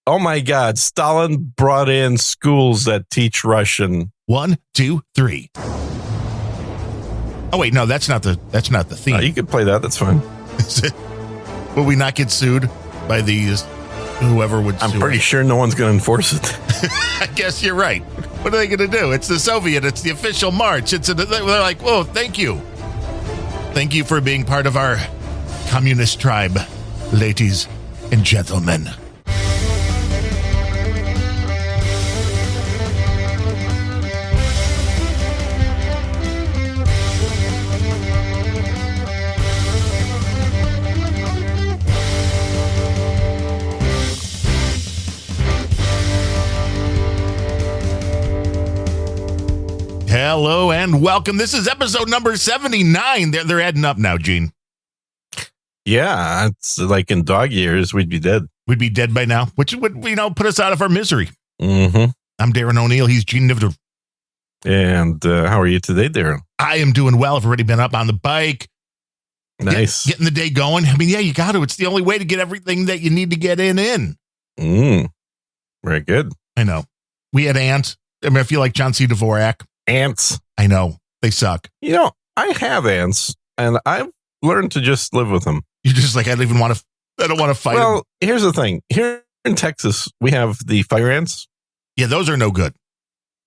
Oh my God. Stalin brought in schools that teach Russian. 1, 2, 3. Oh wait, no, that's not the theme. You could play that. That's fine. Will we not get sued by these whoever would sue I'm pretty sure no one's going to enforce it. I guess you're right. What are they going to do? It's the Soviet. It's the official march. They're like, whoa, thank you. Thank you for being part of our communist tribe, ladies and gentlemen. Hello and welcome. This is episode number 79. They're adding up now, Gene. Yeah, it's like in dog years, we'd be dead. We'd be dead by now, which would, put us out of our misery. Mm-hmm. I'm Darren O'Neill. He's Gene Nivder. And how are you today, Darren? I am doing well. I've already been up on the bike. Nice. Getting the day going. I mean, yeah, you got to. It's the only way to get everything that you need to get in. Very good. I know. We had ants. I mean, I feel like John C. Dvorak. Ants. I know. They suck. You know, I have ants, and I've learned to just live with them. You're just like, I don't want to fight them. Well, here's the thing. Here in Texas, we have the fire ants. Yeah, those are no good.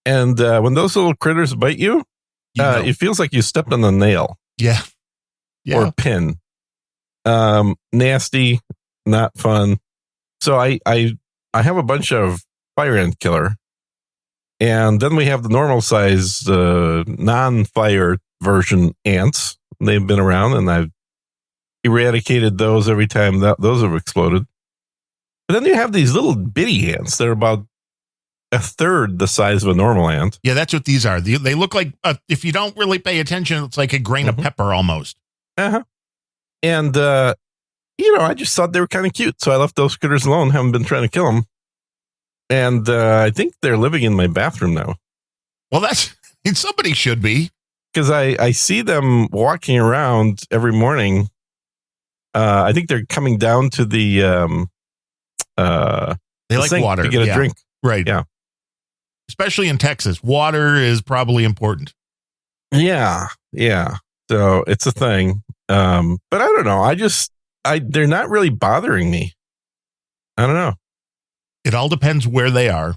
And when those little critters bite you, it feels like you stepped on a nail. Yeah. Or a pin. Nasty, not fun. So I have a bunch of fire ant killer. And then we have the normal size, non-fire version ants. They've been around, and I've eradicated those every time those have exploded. But then you have these little bitty ants. They're about a third the size of a normal ant. Yeah, that's what these are. They look like, if you don't really pay attention, it's like a grain of pepper almost. Uh-huh. And, I just thought they were kind of cute. So I left those critters alone. Haven't been trying to kill them. And I think they're living in my bathroom now. Well, somebody should be. Because I see them walking around every morning. I think they're coming down to the they like water to get a drink. Right. Yeah. Especially in Texas. Water is probably important. Yeah. Yeah. So it's a thing. But I don't know. They're not really bothering me. I don't know. It all depends where they are.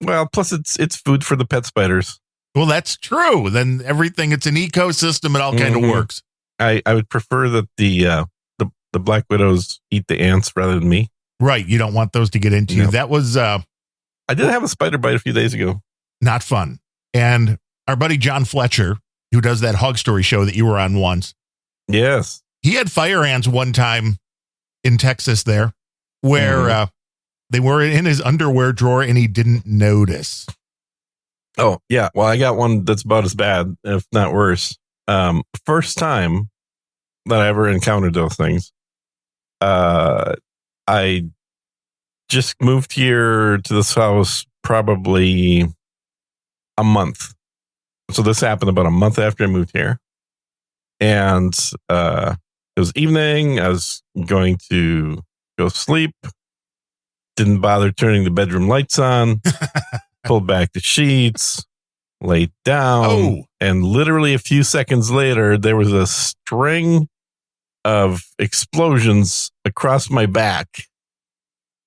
Well, plus it's food for the pet spiders. Well, that's true. Then everything, it's an ecosystem. It all kind of works. I would prefer that the black widows eat the ants rather than me. Right. You don't want those to get into you. That was... I did have a spider bite a few days ago. Not fun. And our buddy John Fletcher, who does that Hog Story show that you were on once. Yes. He had fire ants one time in Texas there where they were in his underwear drawer and he didn't notice. Oh, yeah. Well, I got one that's about as bad, if not worse. First time that I ever encountered those things. I just moved here to this house probably a month. So this happened about a month after I moved here. And it was evening. I was going to go sleep. Didn't bother turning the bedroom lights on. Pulled back the sheets. Laid down. And literally a few seconds later, there was a string of explosions across my back.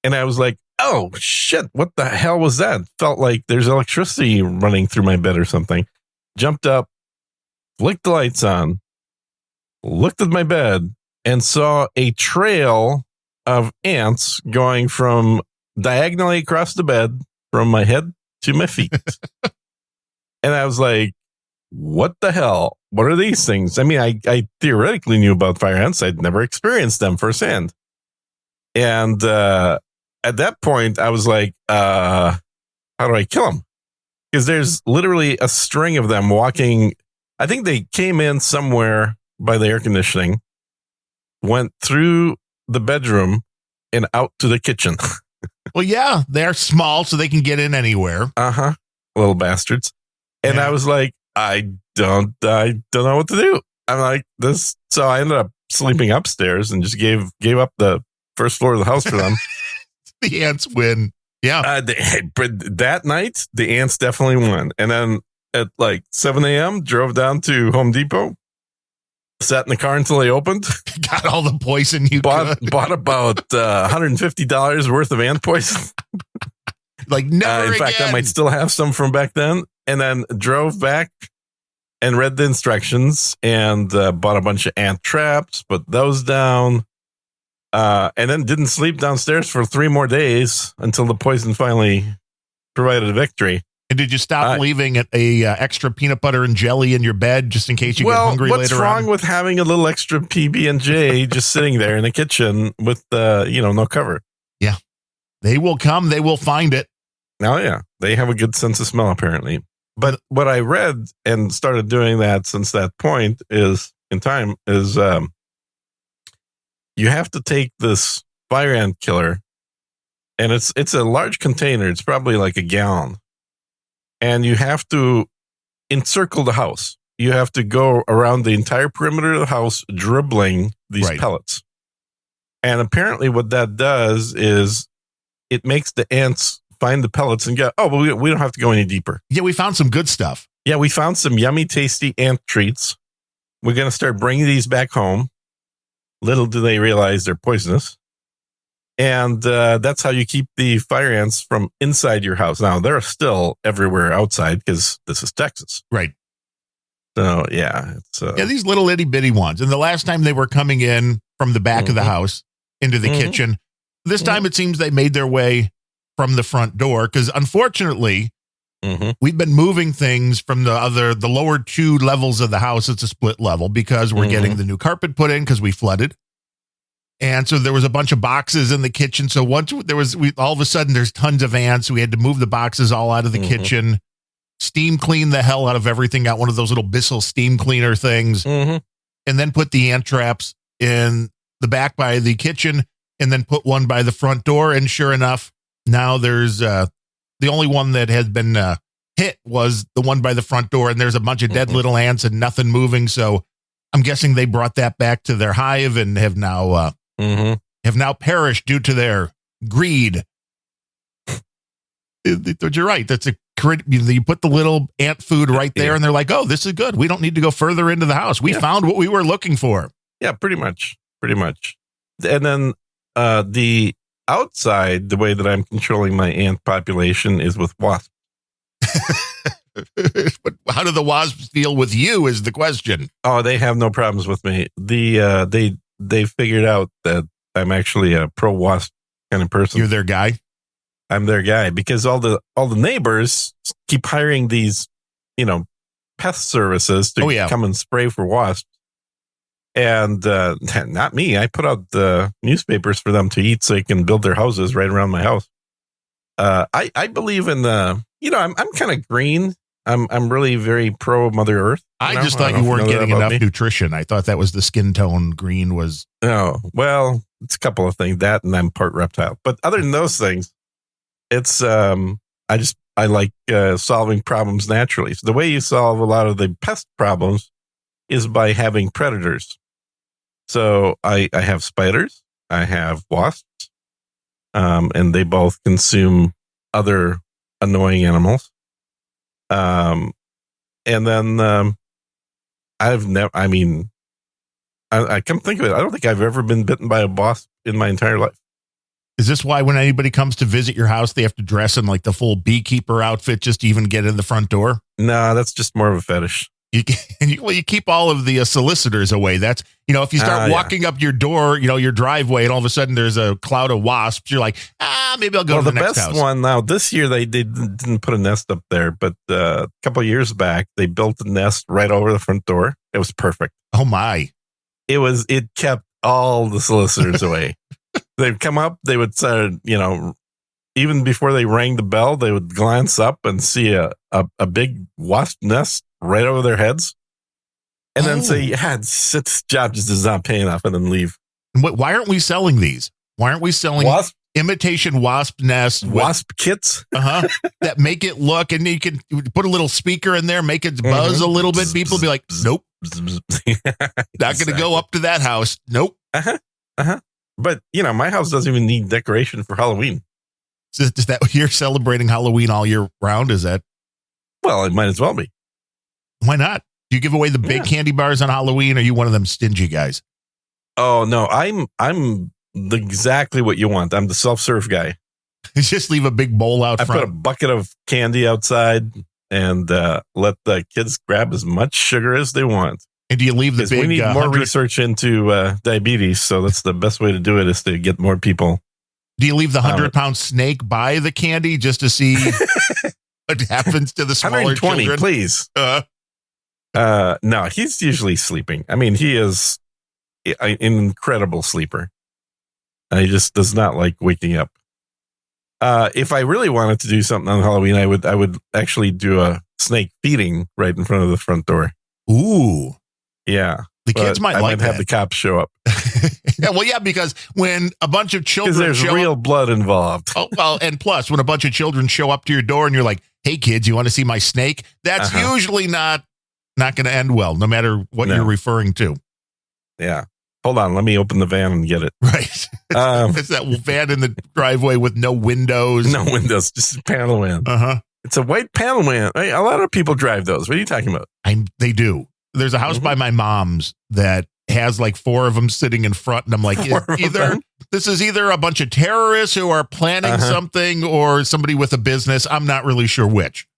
And I was like, oh, shit, what the hell was that? Felt like there's electricity running through my bed or something. Jumped up, flicked the lights on, looked at my bed, and saw a trail of ants going from diagonally across the bed from my head to my feet. And I was like, what the hell? What are these things? I mean, I theoretically knew about fire ants. I'd never experienced them firsthand. And at that point, I was like, how do I kill them? Because there's literally a string of them walking. I think they came in somewhere by the air conditioning, went through the bedroom and out to the kitchen. Well, yeah, they're small, so they can get in anywhere. Little bastards. And I was like, I don't know what to do. I'm like this. So I ended up sleeping upstairs and just gave up the first floor of the house for them. The ants win. Yeah. That night, the ants definitely won. And then at like 7 a.m., drove down to Home Depot, sat in the car until they opened. Got all the poison you bought about $150 worth of ant poison. Like never in again. fact, I might still have some from back then. And then drove back and read the instructions and bought a bunch of ant traps, put those down. And then didn't sleep downstairs for 3 more days until the poison finally provided a victory. And did you stop leaving a extra peanut butter and jelly in your bed just in case you get hungry later on? What's wrong with having a little extra PB&J just sitting there in the kitchen with no cover? Yeah. They will come. They will find it. Oh, yeah. They have a good sense of smell, apparently. But what I read and started doing that since that point is you have to take this fire ant killer, and it's a large container. It's probably like a gallon. And you have to encircle the house. You have to go around the entire perimeter of the house dribbling these pellets. And apparently what that does is it makes the ants find the pellets and go, we don't have to go any deeper. Yeah, we found some good stuff. Yeah, we found some yummy, tasty ant treats. We're going to start bringing these back home. Little do they realize they're poisonous. And that's how you keep the fire ants from inside your house. Now, they're still everywhere outside because this is Texas. Right. So, yeah. These little itty bitty ones. And the last time they were coming in from the back of the house into the kitchen. This time it seems they made their way from the front door because unfortunately, we've been moving things from the lower 2 levels of the house. It's a split level because we're getting the new carpet put in because we flooded. And so there was a bunch of boxes in the kitchen. So once all of a sudden there's tons of ants. We had to move the boxes all out of the kitchen, steam clean the hell out of everything. Got one of those little Bissell steam cleaner things, and then put the ant traps in the back by the kitchen and then put one by the front door. And sure enough, now there's the only one that has been hit was the one by the front door. And there's a bunch of dead little ants and nothing moving. So I'm guessing they brought that back to their hive and have now perished due to their greed. You're right. That's you put the little ant food right there and they're like, oh, this is good. We don't need to go further into the house. We found what we were looking for. Yeah, pretty much. And then the outside, the way that I'm controlling my ant population is with wasps. But how do the wasps deal with you is the question. Oh, they have no problems with me. They figured out that I'm actually a pro wasp kind of person. You're their guy? I'm their guy because all the neighbors keep hiring these, pest services to come and spray for wasps. And not me. I put out the newspapers for them to eat so they can build their houses right around my house. I believe in I'm kind of green. I'm really very pro Mother Earth. I just thought you weren't getting enough nutrition. I thought that was the skin tone green was. No, well, it's a couple of things that, and I'm part reptile. But other than those things, it's I like solving problems naturally. So the way you solve a lot of the pest problems is by having predators. So I have spiders, I have wasps, and they both consume other annoying animals. And then I come think of it, I don't think I've ever been bitten by a wasp in my entire life. Is this why when anybody comes to visit your house, they have to dress in like the full beekeeper outfit just to even get in the front door? No, that's just more of a fetish. You keep all of the solicitors away. That's, if you start walking up your door, your driveway, and all of a sudden there's a cloud of wasps, you're like, maybe I'll go to the next house. The best one now, this year they didn't put a nest up there, but a couple of years back, they built a nest right over the front door. It was perfect. Oh my. It kept all the solicitors away. They'd come up, they would even before they rang the bell, they would glance up and see a big wasp nest right over their heads, and then say, this job just is not paying off, and then leave. Why aren't we selling these? Why aren't we selling imitation wasp nests? Wasp kits? That make it look, and you can put a little speaker in there, make it buzz a little bit. People be like, nope. Not going to go up to that house. Nope. But, my house doesn't even need decoration for Halloween. Is that you're celebrating Halloween all year round? Is that? Well, it might as well be. Why not? Do you give away the big candy bars on Halloween? Or are you one of them stingy guys? Oh, no, I'm exactly what you want. I'm the self-serve guy. You just leave a big bowl out front. I put a bucket of candy outside and let the kids grab as much sugar as they want. And do you leave the big? We need more research into diabetes, so that's the best way to do it is to get more people. Do you leave the 100-pound snake by the candy just to see what happens to the smaller 120, children? Please. No, he's usually sleeping. I mean, he is an incredible sleeper. He just does not like waking up. If I really wanted to do something on Halloween, I would actually do a snake feeding right in front of the front door. Ooh. Yeah. The kids might like that. Have the cops show up. Yeah, because when a bunch of children there's real blood involved. Oh, well, and plus, when a bunch of children show up to your door and you're like, hey, kids, you want to see my snake? That's usually not going to end well, no matter what you're referring to. Yeah. Hold on. Let me open the van and get it. Right. It's that van in the driveway with no windows. No windows, just a panel van. Uh-huh. It's a white panel van. A lot of people drive those. What are you talking about? They do. There's a house by my mom's that has like 4 of them sitting in front. And I'm like, this is either a bunch of terrorists who are planning something or somebody with a business. I'm not really sure which.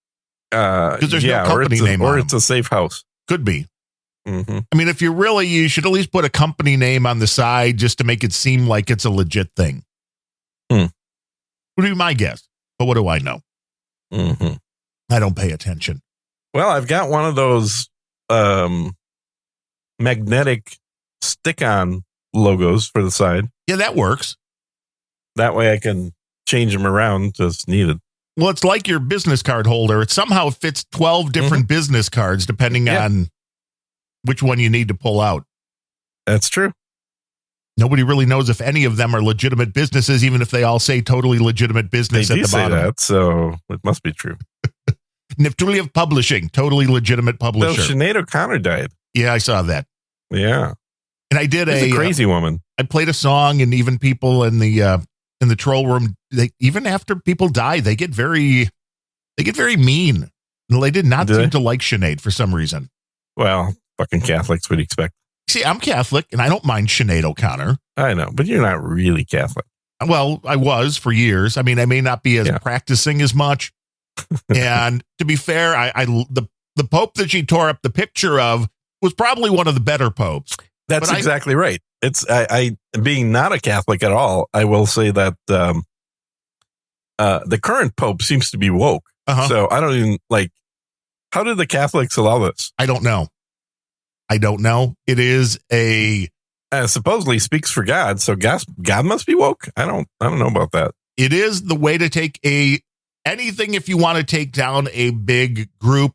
Because there's no company name on it. Or it's a safe house. Could be. Mm-hmm. I mean, if you should at least put a company name on the side just to make it seem like it's a legit thing. Would be my guess. But what do I know? Mm-hmm. I don't pay attention. Well, I've got one of those magnetic stick-on logos for the side. Yeah, that works. That way I can change them around as needed. Well, it's like your business card holder. It somehow fits 12 different business cards depending on which one you need to pull out. That's true. Nobody really knows if any of them are legitimate businesses, even if they all say totally legitimate business at the bottom. They do say that, so it must be true. Neptulia Publishing, totally legitimate publisher. So Sinead O'Connor died. Yeah, I saw that. Yeah. And I did a crazy woman. I played a song, and even people in the troll room, even after people die, they get very mean. They did not seem to like Sinead for some reason. Well, fucking Catholics would expect. See, I'm Catholic, and I don't mind Sinead O'Connor. I know, but you're not really Catholic. Well, I was for years. I mean, I may not be as practicing as much. And to be fair, the Pope that she tore up the picture of was probably one of the better popes. That's exactly right. It's I being not a Catholic at all, I will say that the current Pope seems to be woke. So I don't even how did the Catholics allow this? I don't know. It is supposedly speaks for God, so God must be woke. I don't know about that. It is the way to take anything if you want to take down a big group.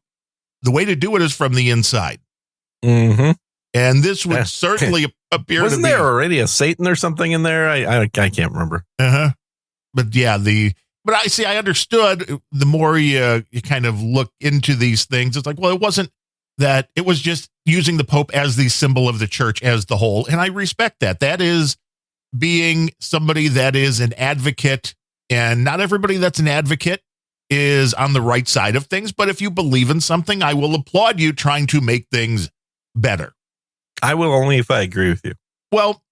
The way to do it is from the inside. Mm-hmm. And this would certainly appear to be. Wasn't there already a Satan or something in there? I can't remember. But yeah, but I understood the more you kind of look into these things. It's like, well, it wasn't that, it was just using the Pope as the symbol of the church as the whole. And I respect that. That is being somebody that is an advocate, and not everybody that's an advocate is on the right side of things. But if you believe in something, I will applaud you trying to make things better. I will only if I agree with you. Well,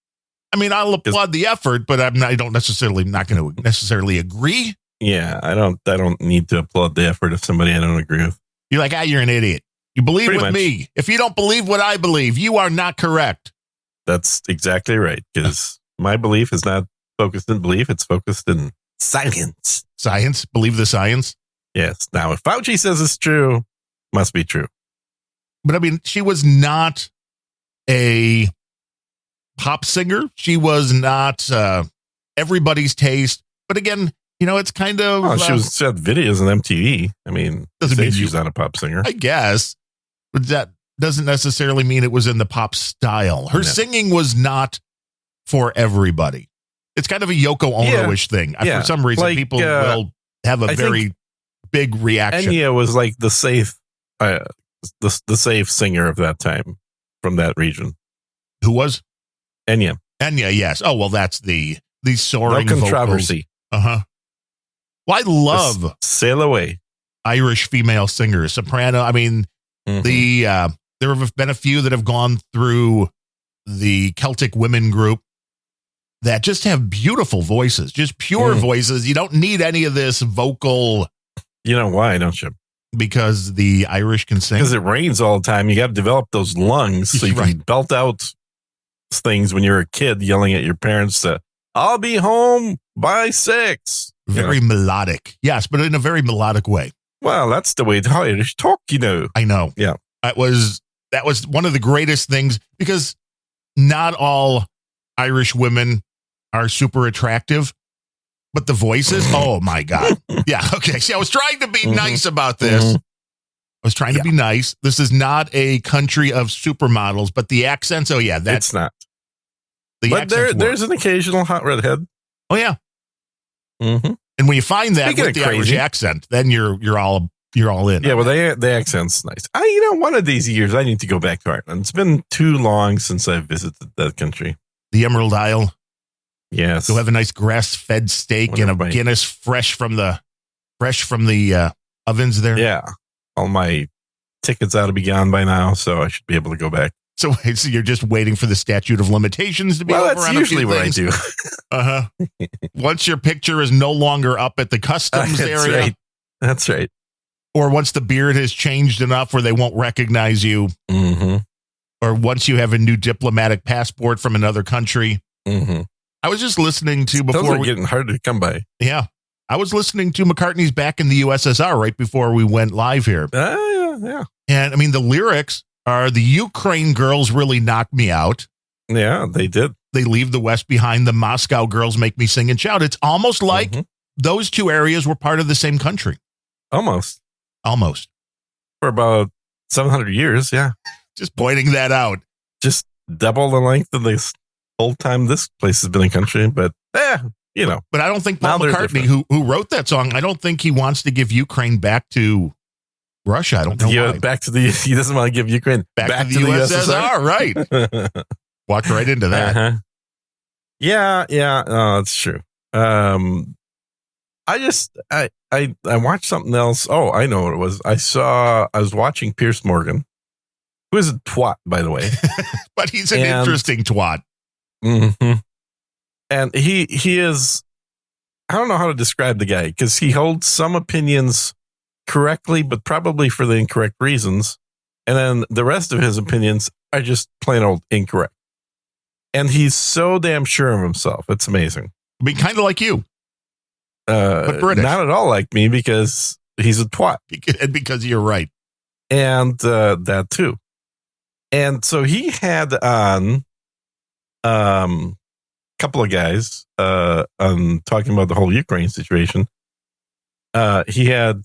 I mean, I'll applaud the effort, but not going to necessarily agree. Yeah, I don't need to applaud the effort of somebody I don't agree with. You're like, you're an idiot. You believe Pretty with much. me. If you don't believe what I believe, you are not correct. That's exactly right, because my belief is not focused in belief. It's focused in science. Science? Believe the science? Yes. Now, if Fauci says it's true, must be true. But I mean, she was not a pop singer. She was not everybody's taste. But again, it's kind of... she had videos on MTV. I mean, doesn't mean she's not a pop singer. I guess. But that doesn't necessarily mean it was in the pop style. Her singing was not for everybody. It's kind of a Yoko Ono-ish thing. For some reason, people will have a very big reaction. Enya was like the safe singer of that time from that region. Who was? Enya. Enya, yes. Oh, well, that's the soaring No controversy. Uh-huh. Well, I love Just sail away. Irish female singers, soprano. I mean, Mhm. there have been a few that have gone through the Celtic Women group that just have beautiful voices, just pure voices. You don't need any of this vocal. You know why, don't you? Because the Irish can sing. Because it rains all the time. You got to develop those lungs so you can belt out things when you're a kid yelling at your parents to, I'll be home by 6. Very melodic. Yes, but in a very melodic way. Well, that's the way the Irish talk, you know. I know. Yeah. That was one of the greatest things, because not all Irish women are super attractive, but the voices, oh my God. Yeah. Okay. See, I was trying to be nice about this. I was trying to be nice. This is not a country of supermodels, but the accents, oh yeah, that's not. But there's an occasional hot redhead. Oh yeah. Mm-hmm. And when you find that Speaking with the of Irish crazy. accent, then you're all in. Yeah, well, the accent's nice. One of these years I need to go back to Ireland. It's been too long since I visited that country. The Emerald Isle. Yes. You'll have a nice grass-fed steak and a Guinness fresh from the ovens there. Yeah. All my tickets ought to be gone by now, so I should be able to go back. So you're just waiting for the statute of limitations to be over that's on usually a few what things. I do. Once your picture is no longer up at the customs area. Right. That's right. Or once the beard has changed enough where they won't recognize you. Mm-hmm. Or once you have a new diplomatic passport from another country. Mm-hmm. I was just listening to Those are getting harder to come by. Yeah. I was listening to McCartney's Back in the USSR right before we went live here. Yeah. And I mean, the lyrics are, the Ukraine girls really knock me out. Yeah, they did. They leave the West behind. The Moscow girls make me sing and shout. It's almost like those two areas were part of the same country. Almost. For about 700 years, yeah. Just pointing that out. Just double the length of this whole time this place has been a country, but you know. But I don't think Paul McCartney, who wrote that song, I don't think he wants to give Ukraine back to Russia. I don't know why. He doesn't want to give Ukraine back to the USSR. Right. Walked right into that. Uh-huh. Yeah, that's true. I watched something else. Oh, I know what it was. I was watching Piers Morgan, who is a twat, by the way. But he's an interesting twat. Mm-hmm. And he is, I don't know how to describe the guy, because he holds some opinions correctly, but probably for the incorrect reasons. And then the rest of his opinions are just plain old incorrect. And he's so damn sure of himself. It's amazing. I mean, kind of like you. But British. Not at all like me, because he's a twat. And because you're right. And that too. And so he had on a couple of guys on talking about the whole Ukraine situation. He had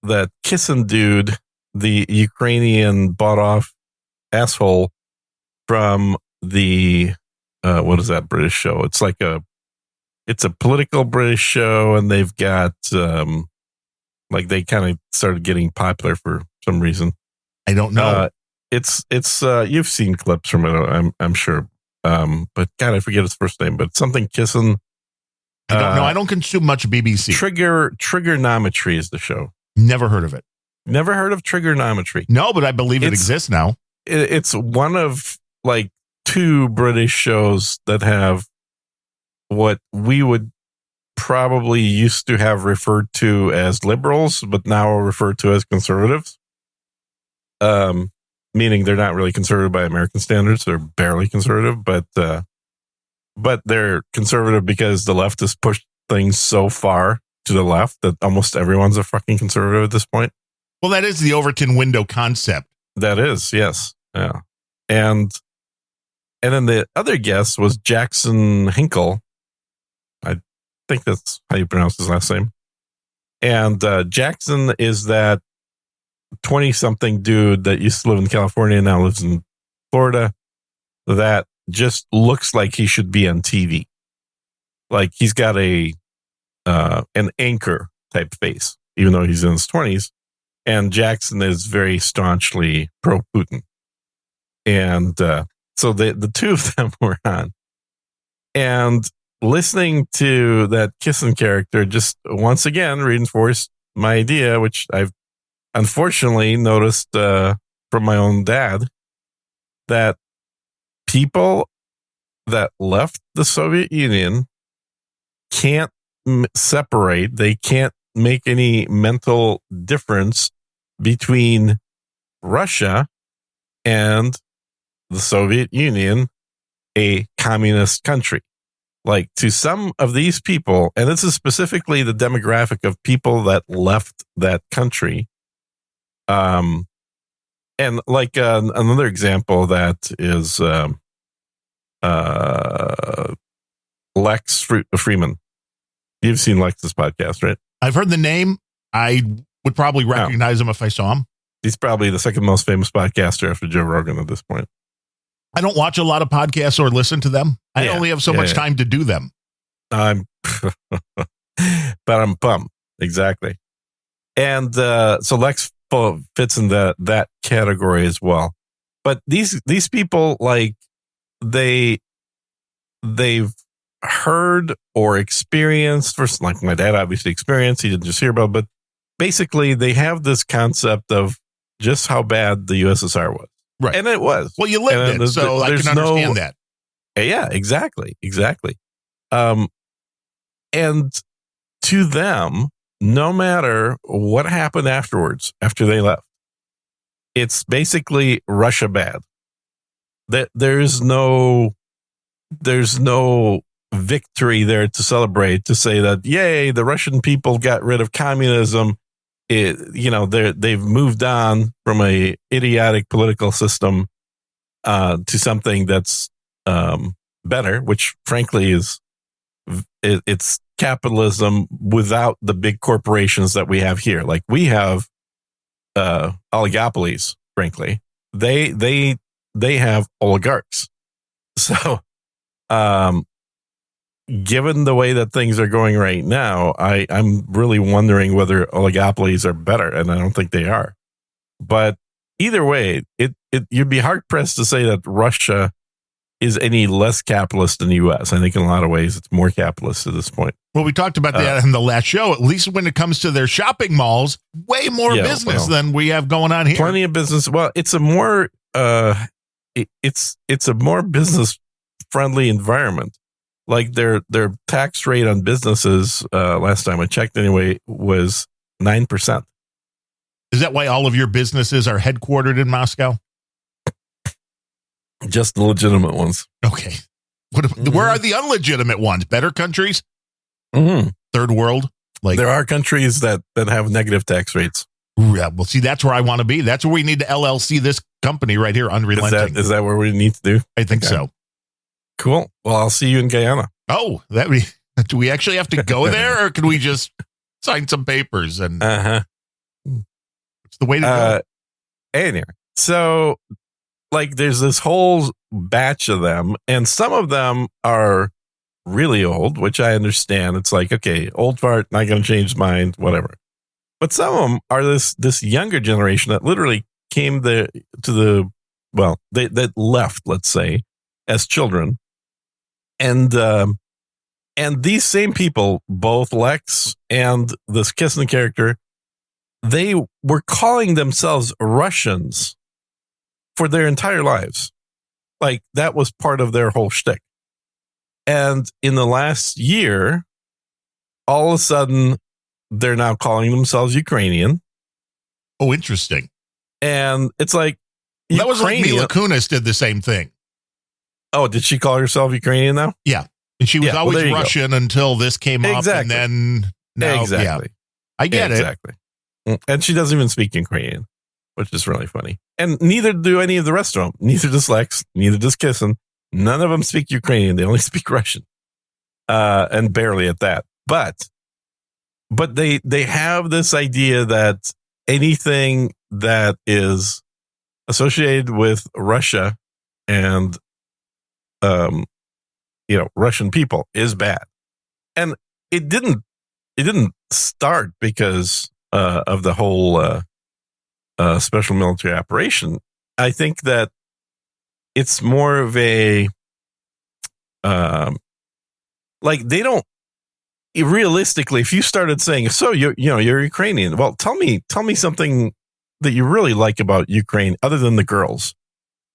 that kissing dude, the Ukrainian bought off asshole from the what is that British show? It's like it's a political British show, and they've got like they kind of started getting popular for some reason. I don't know. It's you've seen clips from it, I'm sure. But God, I forget his first name, but something kissing. I don't know. I don't consume much BBC. Trigonometry is the show. Never heard of it. Never heard of trigonometry? No, but I believe it exists now. It's one of like 2 British shows that have what we would probably used to have referred to as liberals, but now are referred to as conservatives. Meaning they're not really conservative by American standards; they're barely conservative, but they're conservative because the left has pushed things so far to the left that almost everyone's a fucking conservative at this point. Well, that is the Overton window concept. That is, yes, yeah, and then the other guest was Jackson Hinkle. I think that's how you pronounce his last name. And Jackson is that 20-something dude that used to live in California and now lives in Florida that just looks like he should be on TV. Like he's got an anchor type face, even though he's in his 20s. And Jackson is very staunchly pro-Putin. And so the 2 of them were on. And listening to that Kissen character just once again reinforced my idea, which I've unfortunately noticed from my own dad, that people that left the Soviet Union can't separate, they can't make any mental difference between Russia and the Soviet Union, a communist country. Like, to some of these people, and this is specifically the demographic of people that left that country. And like another example that is Lex Freeman. You've seen Lex's podcast, right? I've heard the name. I would probably recognize him if I saw him. He's probably the second most famous podcaster after Joe Rogan at this point. I don't watch a lot of podcasts or listen to them. I only have so much time to do them. But I'm bummed. Exactly. And so Lex fits in that category as well. But these people, like, they've heard or experienced, first, like my dad obviously experienced, he didn't just hear about it, but basically they have this concept of just how bad the USSR was. Right. And it was. Well, you lived it, so I can understand that. Yeah, exactly. And to them, no matter what happened afterwards, after they left, it's basically Russia bad. That there's no victory there to celebrate, to say that, yay, the Russian people got rid of communism. They've moved on from a idiotic political system to something that's better, which frankly it's capitalism without the big corporations that we have here. Like, we have oligopolies, frankly. They have oligarchs. So given the way that things are going right now, I'm really wondering whether oligopolies are better, and I don't think they are. But either way, you'd be hard pressed to say that Russia is any less capitalist than the U.S. I think in a lot of ways it's more capitalist at this point. Well, we talked about that in the last show. At least when it comes to their shopping malls, way more business than we have going on here. Plenty of business. Well, it's a more it's a more business friendly environment. Like, their tax rate on businesses, last time I checked anyway, was 9%. Is that why all of your businesses are headquartered in Moscow? Just the legitimate ones. Okay. Where are the illegitimate ones? Better countries? Mm-hmm. Third world? Like, there are countries that have negative tax rates. Yeah, well, see, that's where I want to be. That's where we need to LLC this company right here, Unrelenting. Is that what we need to do? I think so. Cool. Well, I'll see you in Guyana. Oh, do we actually have to go there, or can we just sign some papers? And it's the way to go. Anyway, so, like, there's this whole batch of them, and some of them are really old, which I understand. It's like, okay, old fart, not going to change his mind, whatever. But some of them are this younger generation that literally came that left, let's say, as children. And these same people, both Lex and this Kissen character, they were calling themselves Russians for their entire lives. Like, that was part of their whole shtick. And in the last year, all of a sudden, they're now calling themselves Ukrainian. Oh, interesting. And it's like, that was like Mila Kunis did the same thing. Oh, did she call herself Ukrainian now? Yeah. And she was always Russian until this came up. And then now, exactly. Yeah. I get it. Exactly. And she doesn't even speak Ukrainian, which is really funny. And neither do any of the rest of them. Neither does Lex, neither does Kissen. None of them speak Ukrainian. They only speak Russian. And barely at that. But they have this idea that anything that is associated with Russia and Russian people is bad. And it didn't start because of the whole special military operation. I think that it's more of a like they don't realistically, if you started saying, so you're Ukrainian, well, tell me something that you really like about Ukraine other than the girls.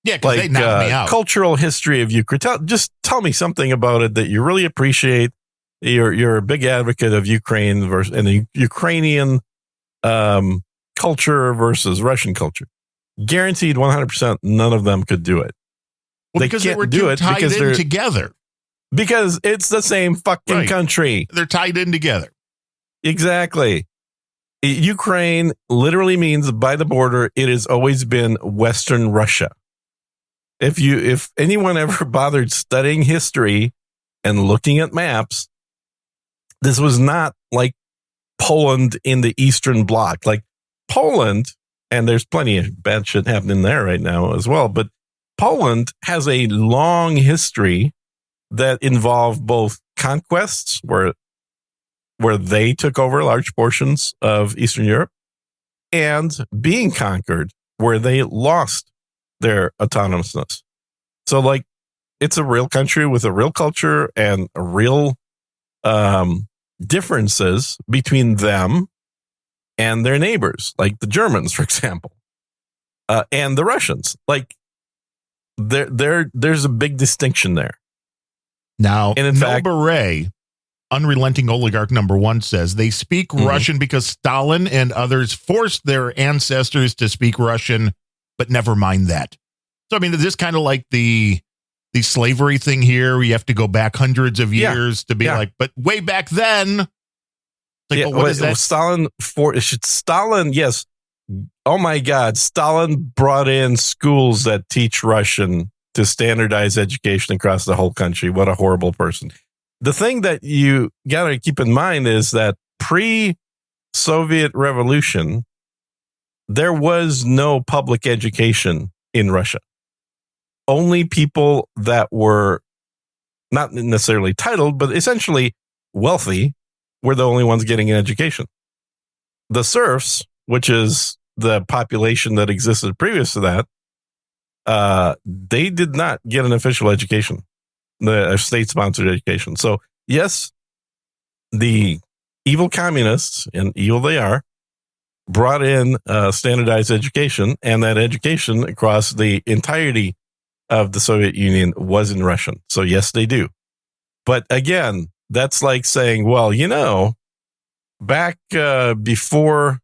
Yeah, because they knocked me out. Cultural history of Ukraine. Just tell me something about it that you really appreciate. You're a big advocate of Ukraine and the Ukrainian culture versus Russian culture. Guaranteed 100%, none of them could do it. Well, because they were too tied in together. Because it's the same fucking country. They're tied in together. Exactly. Ukraine literally means by the border, it has always been Western Russia. If anyone ever bothered studying history and looking at maps, this was not like Poland in the Eastern Bloc. Like Poland, and there's plenty of bad shit happening there right now as well, but Poland has a long history that involved both conquests, where they took over large portions of Eastern Europe, and being conquered, where they lost their autonomousness. So, like, it's a real country with a real culture and a real differences between them and their neighbors, like the Germans, for example, and the Russians. Like, there's a big distinction there. Now, and in fact, Beret, unrelenting oligarch number 1, says they speak Russian because Stalin and others forced their ancestors to speak Russian, but never mind that. So, I mean, is this kind of like the slavery thing here, where you have to go back hundreds of years to be like, but way back then, like, well, what is that? Stalin, yes. Oh my God, Stalin brought in schools that teach Russian to standardize education across the whole country. What a horrible person. The thing that you got to keep in mind is that pre-Soviet revolution, there was no public education in Russia. Only people that were not necessarily titled, but essentially wealthy, were the only ones getting an education. The serfs, which is the population that existed previous to that, they did not get an official education, the state-sponsored education. So, yes, the evil communists, and evil they are, brought in standardized education, and that education across the entirety of the Soviet Union was in Russian. So, yes, they do. But again, that's like saying, well, back before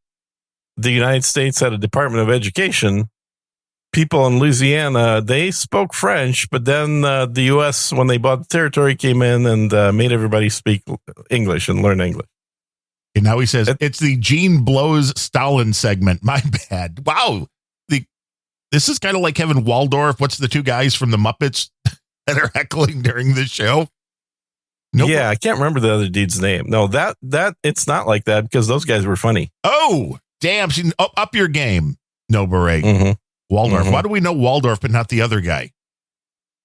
the United States had a Department of Education, people in Louisiana, they spoke French, but then the U.S., when they bought the territory, came in and made everybody speak English and learn English. And now he says, it's the Gene Blows Stalin segment. My bad. Wow. This is kind of like Kevin Waldorf. What's the two guys from the Muppets that are heckling during this show? Nope. Yeah, I can't remember the other dude's name. No, that it's not like that because those guys were funny. Oh, damn. Up your game. No beret. Waldorf. Why do we know Waldorf but not the other guy?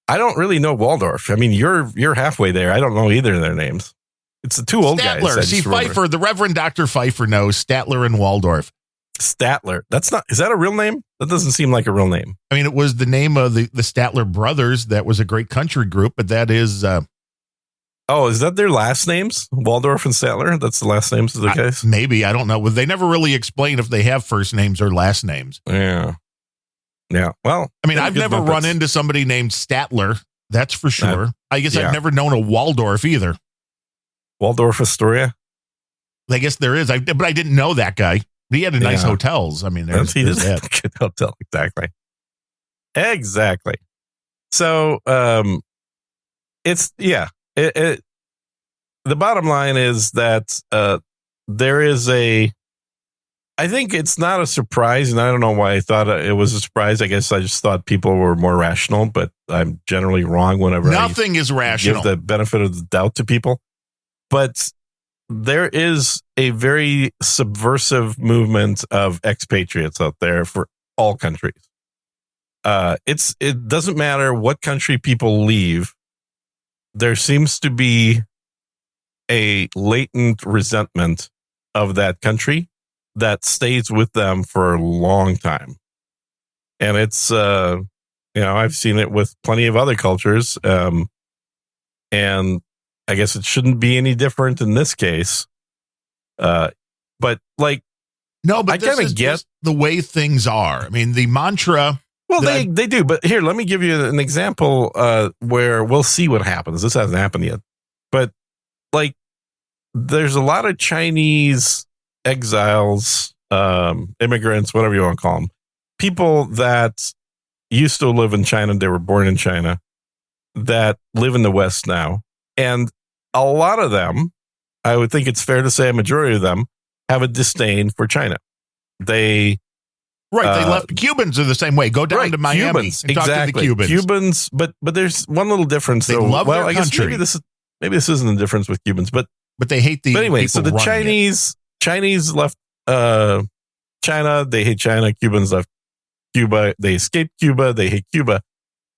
I don't really know Waldorf. I mean, you're halfway there. I don't know either of their names. It's the two old guys. Statler. See, Pfeiffer, the Reverend Dr. Pfeiffer knows Statler and Waldorf. Statler. Is that a real name? That doesn't seem like a real name. I mean, it was the name of the Statler brothers. That was a great country group, but that is. Oh, is that their last names? Waldorf and Statler? That's the last names of the guys? Maybe. I don't know. They never really explain if they have first names or last names. Yeah. Yeah. Well, I mean, I've never run into somebody named Statler. That's for sure. I guess I've never known a Waldorf either. Waldorf Astoria? I guess there is. But I didn't know that guy. He had nice hotels. I mean, there's that. Good hotel. Exactly. So, it's, the bottom line is that there is I think it's not a surprise, and I don't know why I thought it was a surprise. I guess I just thought people were more rational, but I'm generally wrong whenever nothing is rational. Give the benefit of the doubt to people. But there is a very subversive movement of expatriates out there for all countries. It doesn't matter what country people leave. There seems to be a latent resentment of that country that stays with them for a long time. And it's, I've seen it with plenty of other cultures. And I guess it shouldn't be any different in this case. But like, no, but I this kind is of get just the way things are. I mean, the mantra. Well, they do, but here, let me give you an example where we'll see what happens. This hasn't happened yet, but like, there's a lot of Chinese exiles, immigrants, whatever you want to call them, people that used to live in China. They were born in China that live in the West now. And a lot of them, I would think it's fair to say a majority of them have a disdain for China. They left. Cubans are the same way. Go down to Miami Cubans, and talk to the Cubans. Cubans, but there's one little difference. They love their country. I guess maybe this isn't the difference with Cubans, but they hate the. But anyway, so the Chinese left China. They hate China. Cubans left Cuba. They escaped Cuba. They hate Cuba.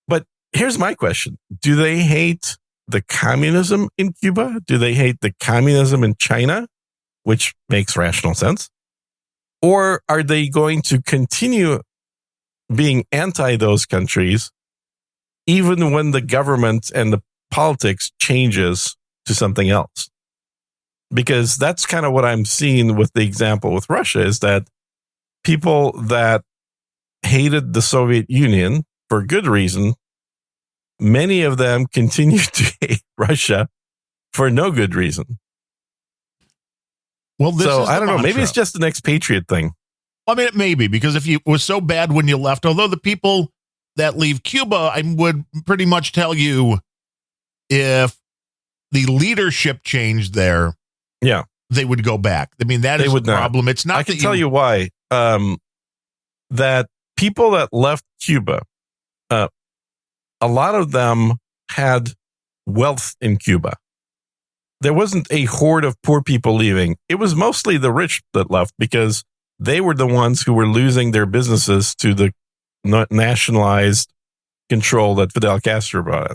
But here's my question: do they hate the communism in Cuba? Do they hate the communism in China, which makes rational sense? Or are they going to continue being anti those countries, even when the government and the politics changes to something else? Because that's kind of what I'm seeing with the example with Russia, is that people that hated the Soviet Union for good reason, many of them continue to hate Russia for no good reason. Well, so I don't know. Maybe it's just the next Patriot thing. I mean, it may be, because if it was so bad when you left, although the people that leave Cuba, I would pretty much tell you, if the leadership changed there, they would go back. I mean, that is the problem. It's not. I can tell you why. That people that left Cuba, a lot of them had wealth in Cuba. There wasn't a horde of poor people leaving. It was mostly the rich that left, because they were the ones who were losing their businesses to the nationalized control that Fidel Castro brought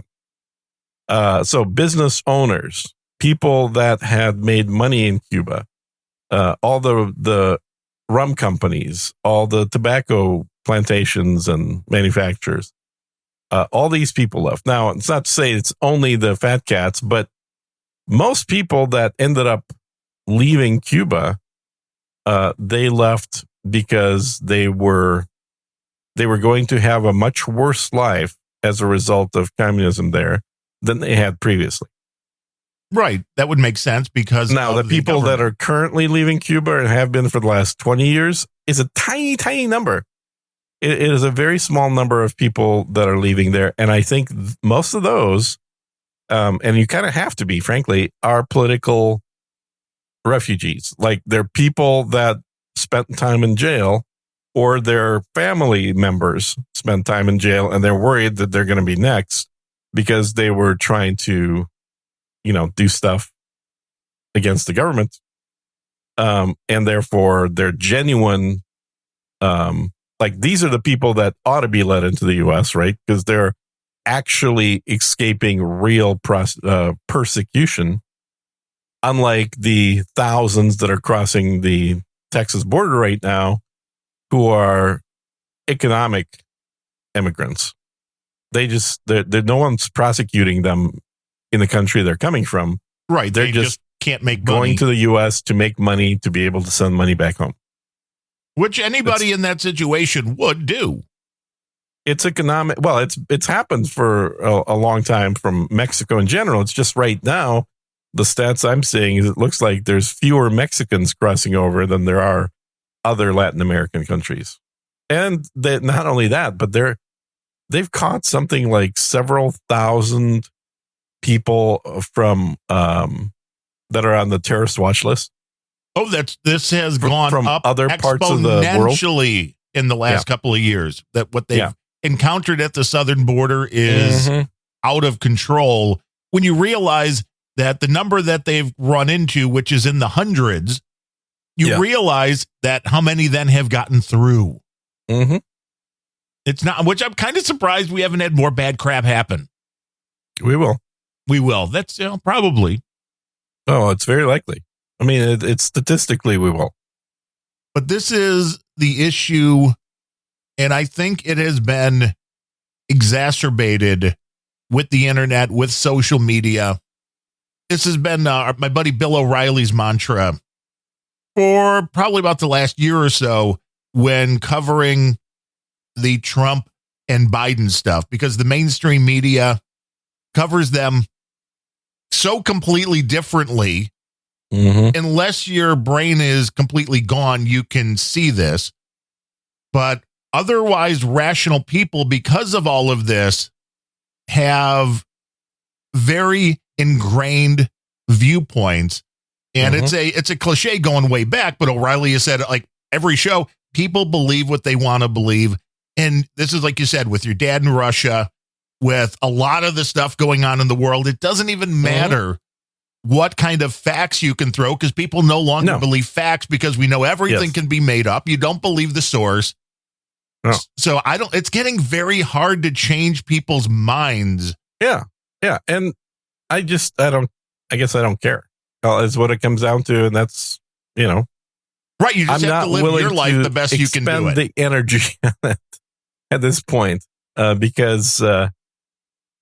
in. So business owners, people that had made money in Cuba, all the rum companies, all the tobacco plantations and manufacturers, all these people left. Now, it's not to say it's only the fat cats, but most people that ended up leaving Cuba, they left because they were going to have a much worse life as a result of communism there than they had previously. Right. That would make sense, because now the people that are currently leaving Cuba and have been for the last 20 years is a tiny, tiny number. It is a very small number of people that are leaving there. And I think most of those, and you kind of have to be, frankly, are political refugees. Like, they're people that spent time in jail, or their family members spent time in jail, and they're worried that they're going to be next because they were trying to, do stuff against the government. And therefore they're genuine. Like, these are the people that ought to be let into the U.S., right? Because they're actually escaping real persecution, unlike the thousands that are crossing the Texas border right now, who are economic immigrants. They're no one's prosecuting them in the country they're coming from. Right. They're just can't make going money to the U.S. to make money, to be able to send money back home. Which anybody in that situation would do. It's economic. Well, it's happened for a long time from Mexico in general. It's just right now, the stats I'm seeing is it looks like there's fewer Mexicans crossing over than there are other Latin American countries. And not only that, but they've caught something like several thousand people from that are on the terrorist watch list. Oh, this has gone from up other parts of the world exponentially in the last couple of years. That what they've encountered at the southern border is out of control. When you realize that the number that they've run into, which is in the hundreds, you realize that how many then have gotten through. Mm-hmm. It's not, which I'm kind of surprised we haven't had more bad crap happen. We will. That's probably. Oh, it's very likely. I mean, it's statistically we will. But this is the issue, and I think it has been exacerbated with the internet, with social media. this has been my buddy Bill O'Reilly's mantra for probably about the last year or so when covering the Trump and Biden stuff, because the mainstream media covers them so completely differently. Unless your brain is completely gone, you can see this. But otherwise, rational people, because of all of this, have very ingrained viewpoints. And it's a cliche going way back, but O'Reilly has said, like every show, people believe what they want to believe. And this is, like you said, with your dad in Russia, with a lot of the stuff going on in the world, it doesn't even matter what kind of facts you can throw, because people no longer believe facts, because we know everything can be made up. You don't believe the source. No. So it's getting very hard to change people's minds. Yeah. Yeah. And I guess I don't care. Is what it comes down to. And that's, right. You just have to live your life the best you can do it. The energy at this point, because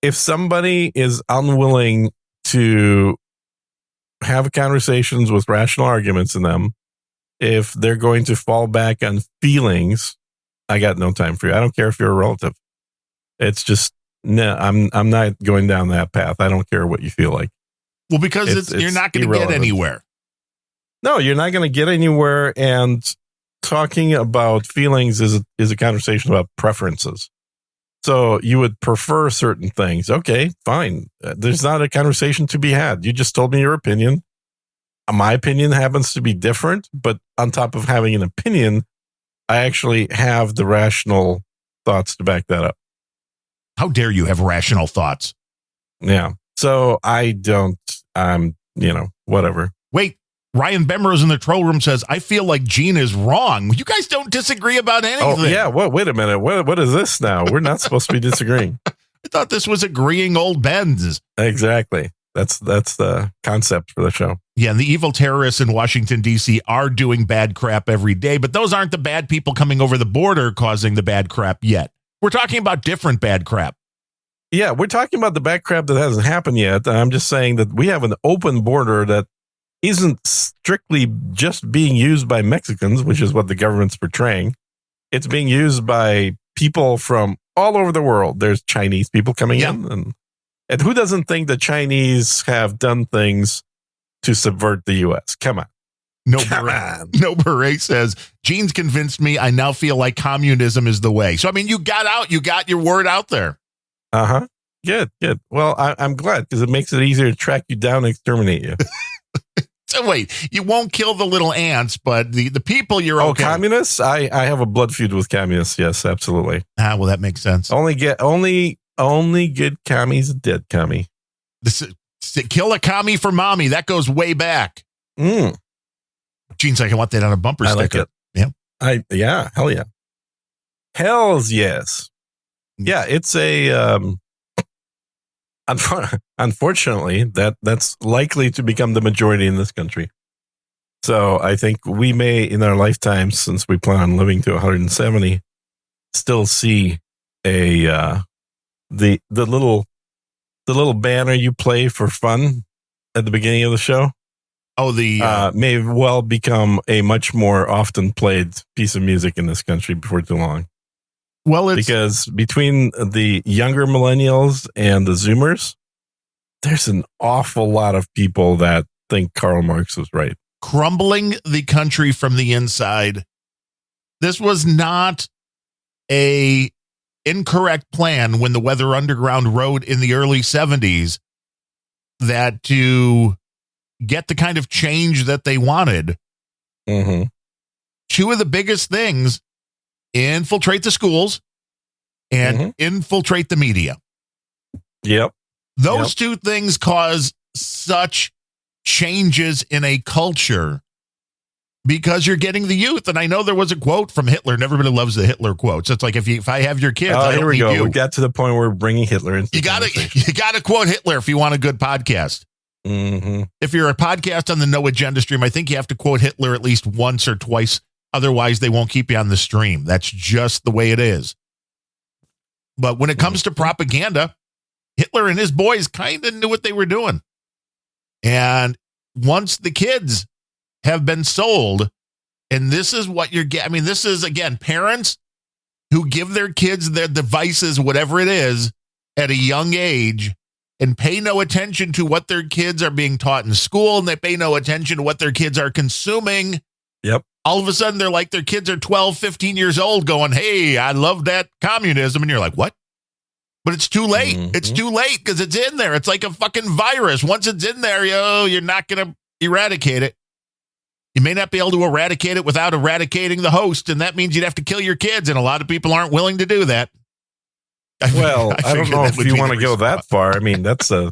if somebody is unwilling to have conversations with rational arguments in them, if they're going to fall back on feelings, I got no time for you. I don't care if you're a relative. It's just, no, I'm not going down that path. I don't care what you feel like. Well, because you're not going to get anywhere. No, you're not going to get anywhere. And talking about feelings is a conversation about preferences. So you would prefer certain things. Okay, fine. There's not a conversation to be had. You just told me your opinion. My opinion happens to be different, but on top of having an opinion, I actually have the rational thoughts to back that up. How dare you have rational thoughts? Yeah. So whatever. Wait, Ryan Bemrose in the troll room says, I feel like Gene is wrong. You guys don't disagree about anything. Oh, yeah. Wait a minute. What is this now? We're not supposed to be disagreeing. I thought this was agreeing old Benz. Exactly. That's the concept for the show. Yeah, and the evil terrorists in Washington, D.C. are doing bad crap every day, but those aren't the bad people coming over the border causing the bad crap yet. We're talking about different bad crap. Yeah, we're talking about the bad crap that hasn't happened yet. I'm just saying that we have an open border that isn't strictly just being used by Mexicans, which is what the government's portraying. It's being used by people from all over the world. There's Chinese people coming in. And who doesn't think the Chinese have done things to subvert the U.S.? Come on. No Beret says, Gene's convinced me. I now feel like communism is the way. So, I mean, you got your word out there. Uh-huh. Good. Well, I'm glad, because it makes it easier to track you down and exterminate you. So wait, you won't kill the little ants, but the people you're okay. Oh, communists? I have a blood feud with communists. Yes, absolutely. Ah, well, that makes sense. Only good commies, dead commie. Kill a commie for mommy. That goes way back. Gene's like, I want that on a bumper sticker. Like it. Yeah. Hell yeah. Hells yes. Yeah, it's a unfortunately that's likely to become the majority in this country. So I think we may, in our lifetime, since we plan on living to 170, still see the little banner you play for fun at the beginning of the show. Oh, may well become a much more often played piece of music in this country before too long. Well, because between the younger millennials and the Zoomers, there's an awful lot of people that think Karl Marx was right. Crumbling the country from the inside. This was not a incorrect plan when the Weather Underground wrote in the early 70s that to get the kind of change that they wanted, two of the biggest things: infiltrate the schools and infiltrate the media. Yep. Those two things cause such changes in a culture because you're getting the youth. And I know there was a quote from Hitler, and everybody loves the Hitler quotes. It's like, if I have your kids, I don't here we need go. you. We got to the point where we're bringing Hitler into you gotta quote Hitler if you want a good podcast. If you're a podcast on the No Agenda stream, I think you have to quote Hitler at least once or twice. Otherwise, they won't keep you on the stream. That's just the way it is. But when it comes to propaganda, Hitler and his boys kind of knew what they were doing. And once the kids have been sold, and this is what you're getting. I mean, this is, again, parents who give their kids their devices, whatever it is, at a young age and pay no attention to what their kids are being taught in school, and they pay no attention to what their kids are consuming. Yep. All of a sudden, they're like, their kids are 12, 15 years old going, hey, I love that communism. And you're like, what? But it's too late. Mm-hmm. It's too late because it's in there. It's like a fucking virus. Once it's in there, you're not going to eradicate it. You may not be able to eradicate it without eradicating the host, and that means you'd have to kill your kids, and a lot of people aren't willing to do that. Well, I don't know if you want to go that far. I mean, that's a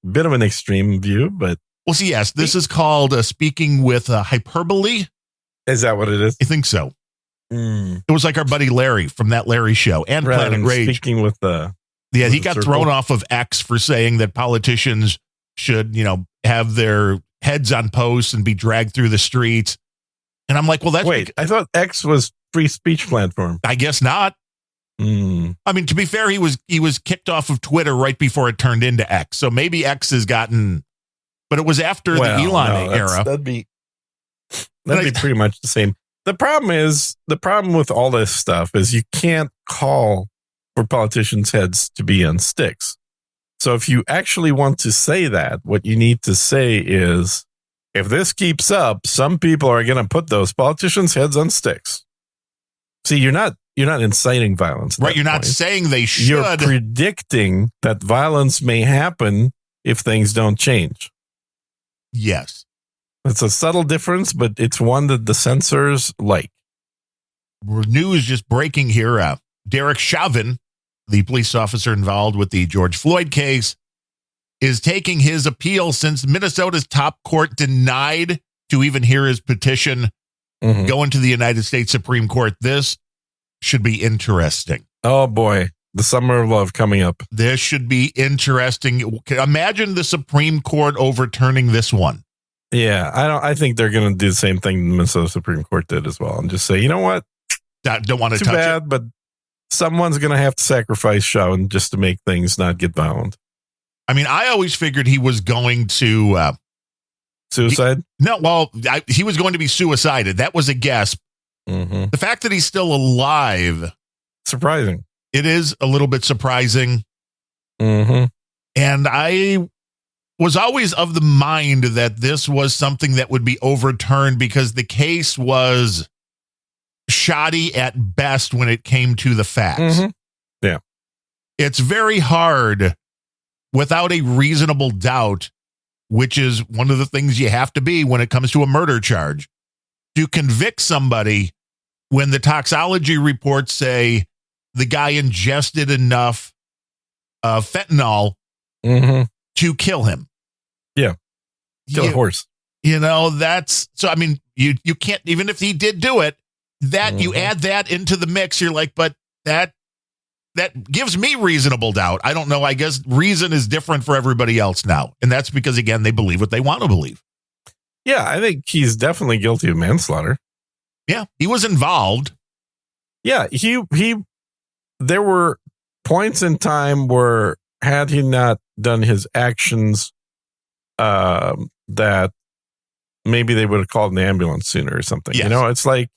bit of an extreme view, but... Well, see, yes, this is called speaking with hyperbole. Is that what it is? I think so. It was like our buddy Larry from That Larry Show and Rather Planet Rage. Speaking with the... Yeah, he got thrown off of X for saying that politicians should, have their heads on posts and be dragged through the streets. And I'm like, well, that's... Wait, I thought X was free speech platform. I guess not. I mean, to be fair, he was kicked off of Twitter right before it turned into X. So maybe X has gotten... But it was after the Elon era. That'd be pretty much the same. The problem with all this stuff is you can't call for politicians' heads to be on sticks. So if you actually want to say that, what you need to say is, if this keeps up, some people are going to put those politicians' heads on sticks. See, you're not inciting violence. Right, you're not saying they should. You're predicting that violence may happen if things don't change. Yes. It's a subtle difference, but it's one that the censors like. News just breaking here. Derek Chauvin, the police officer involved with the George Floyd case, is taking his appeal since Minnesota's top court denied to even hear his petition going to the United States Supreme Court. This should be interesting. Oh, boy. The summer of love coming up. This should be interesting. Imagine the Supreme Court overturning this one. Yeah, I think they're going to do the same thing the Minnesota Supreme Court did as well, and just say, you know what? Don't want to touch it. But someone's going to have to sacrifice Chauvin just to make things not get violent. I mean, I always figured he was going to suicide. He was going to be suicided. That was a guess. Mm-hmm. The fact that he's still alive, surprising. It is a little bit surprising. Mm-hmm. And I was always of the mind that this was something that would be overturned because the case was shoddy at best when it came to the facts. Mm-hmm. Yeah. It's very hard without a reasonable doubt, which is one of the things you have to be when it comes to a murder charge, to convict somebody when the toxicology reports say the guy ingested enough fentanyl to kill him. Yeah. Kill a horse. That's so. I mean, you can't, even if he did do it, that you add that into the mix, you're like, but that gives me reasonable doubt. I don't know. I guess reason is different for everybody else now. And that's because, again, they believe what they want to believe. Yeah, I think he's definitely guilty of manslaughter. Yeah, he was involved. Yeah, there were points in time where had he not done his actions, that maybe they would have called an ambulance sooner or something. Yes. It's like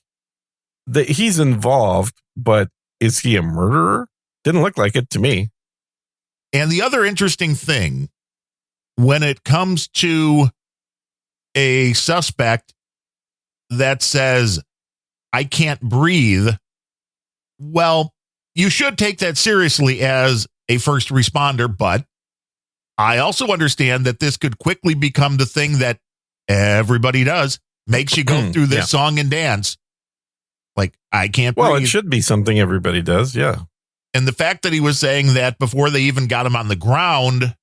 he's involved, but is he a murderer? Didn't look like it to me. And the other interesting thing, when it comes to a suspect that says, I can't breathe, well, you should take that seriously as a first responder, but I also understand that this could quickly become the thing that everybody does, makes you go through this song and dance. Like, I can't breathe. Well, it should be something everybody does, yeah. And the fact that he was saying that before they even got him on the ground.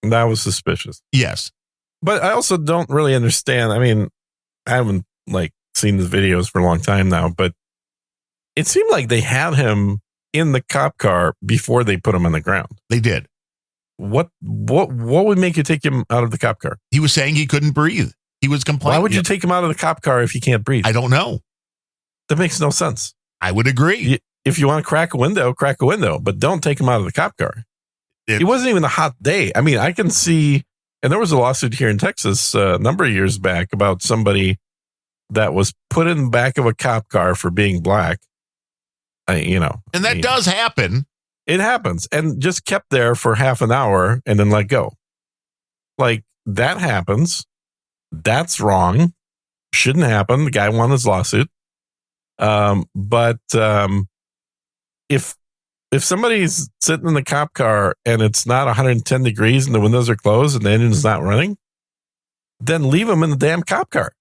That was suspicious. Yes. But I also don't really understand. I mean, I haven't seen the videos for a long time now, but it seemed like they had him in the cop car before they put him on the ground. They did. What would make you take him out of the cop car? He was saying he couldn't breathe. He was complaining. Why would you take him out of the cop car if he can't breathe? I don't know. That makes no sense. I would agree. If you want to crack a window, but don't take him out of the cop car. It wasn't even a hot day. I mean, I can see And there was a lawsuit here in Texas a number of years back about somebody that was put in the back of a cop car for being black. And that does happen. It happens. And just kept there for half an hour and then let go. Like, that happens. That's wrong. Shouldn't happen. The guy won his lawsuit. But if somebody's sitting in the cop car and it's not 110 degrees and the windows are closed and the engine's not running, then leave them in the damn cop car.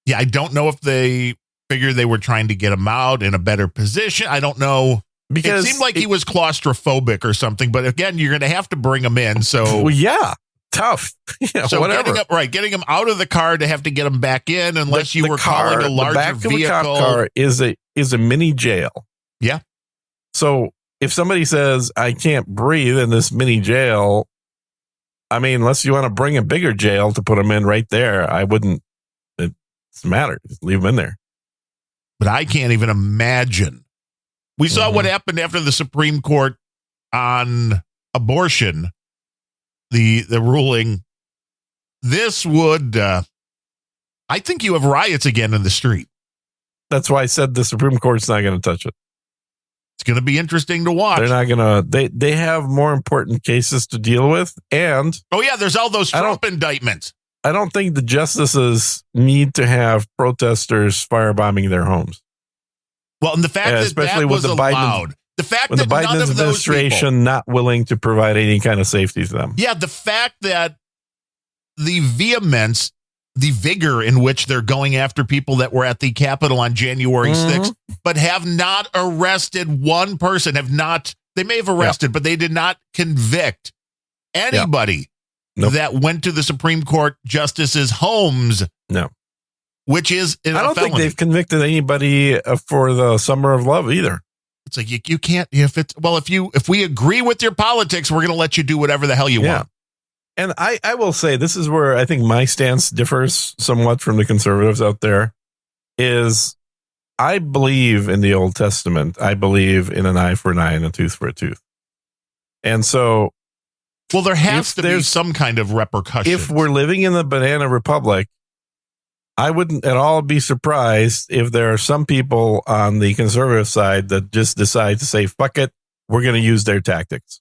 Yeah, I don't know if they figured they were trying to get him out in a better position. I don't know. Because it seemed like he was claustrophobic or something. But again, you're going to have to bring him in. So well, yeah, tough. Yeah, so whatever. Getting him out of the car to have to get him back in, unless you were calling a larger the back vehicle. Of a cop car is a mini jail. Yeah. So if somebody says I can't breathe in this mini jail, I mean, unless you want to bring a bigger jail to put him in right there, I wouldn't. It doesn't matter. Just leave him in there. But I can't even imagine. We saw what happened after the Supreme Court on abortion, the ruling. This would, I think you have riots again in the street. That's why I said the Supreme Court's not going to touch it. It's going to be interesting to watch. They're not going to, they have more important cases to deal with. And oh yeah, there's all those Trump indictments. I don't think the justices need to have protesters firebombing their homes. Well, and the fact that especially that with was the allowed, the fact that the Biden none of those administration people, not willing to provide any kind of safety to them. Yeah, the fact that the vehemence, the vigor in which they're going after people that were at the Capitol on January 6th, but have not arrested one person, they may have arrested, but they did not convict anybody that went to the Supreme Court justices' homes. No. Which is I don't think they've convicted anybody for the Summer of Love either. It's like you can't if we agree with your politics, we're going to let you do whatever the hell you want. And I will say this is where I think my stance differs somewhat from the conservatives out there. Is I believe in the Old Testament. I believe in an eye for an eye and a tooth for a tooth. And so, well, there has to be some kind of repercussion. If we're living in the banana republic, I wouldn't at all be surprised if there are some people on the conservative side that just decide to say, fuck it, we're going to use their tactics.